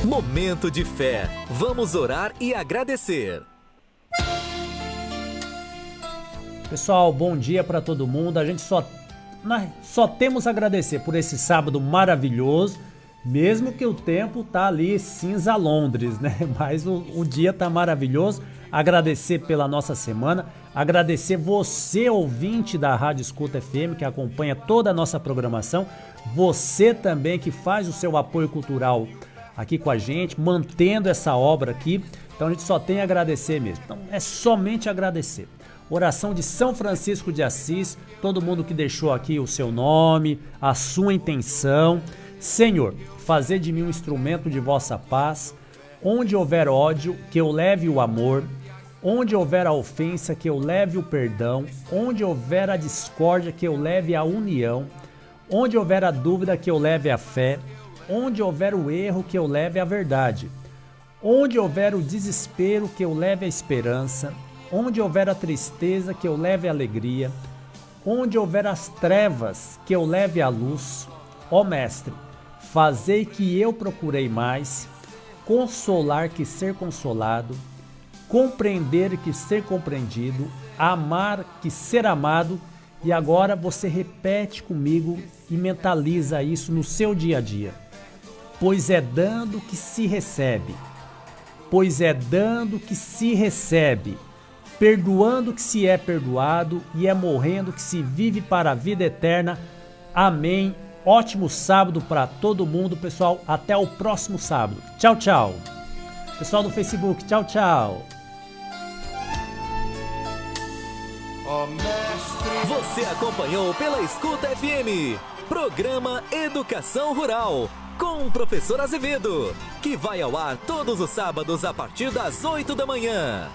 Momento de fé. Vamos orar e agradecer. Pessoal, bom dia para todo mundo. A gente só temos a agradecer por esse sábado maravilhoso, mesmo que o tempo tá ali cinza Londres, né? Mas o dia tá maravilhoso. agradecer pela nossa semana, agradecer você, ouvinte da Rádio Escuta FM, que acompanha toda a nossa programação, você também que faz o seu apoio cultural aqui com a gente, mantendo essa obra aqui. Então a gente só tem a agradecer mesmo. Então é somente agradecer. Oração de São Francisco de Assis, todo mundo que deixou aqui o seu nome, a sua intenção. Senhor, fazer de mim um instrumento de vossa paz. Onde houver ódio, que eu leve o amor. Onde houver a ofensa, que eu leve o perdão. Onde houver a discórdia, que eu leve a união. Onde houver a dúvida, que eu leve a fé. Onde houver o erro, que eu leve a verdade. Onde houver o desespero, que eu leve a esperança. Onde houver a tristeza, que eu leve a alegria. Onde houver as trevas, que eu leve a luz. Ó Mestre, fazei que eu procurei mais, consolar que ser consolado, compreender que ser compreendido, amar que ser amado. E agora você repete comigo e mentaliza isso no seu dia a dia. Pois é dando que se recebe, pois é dando que se recebe, perdoando que se é perdoado e é morrendo que se vive para a vida eterna. Amém. Ótimo sábado para todo mundo, pessoal. Até o próximo sábado. Tchau, tchau. Pessoal do Facebook, tchau, tchau. Você acompanhou pela Escuta FM, programa Educação Rural, com o professor Azevedo, que vai ao ar todos os sábados a partir das 8 da manhã.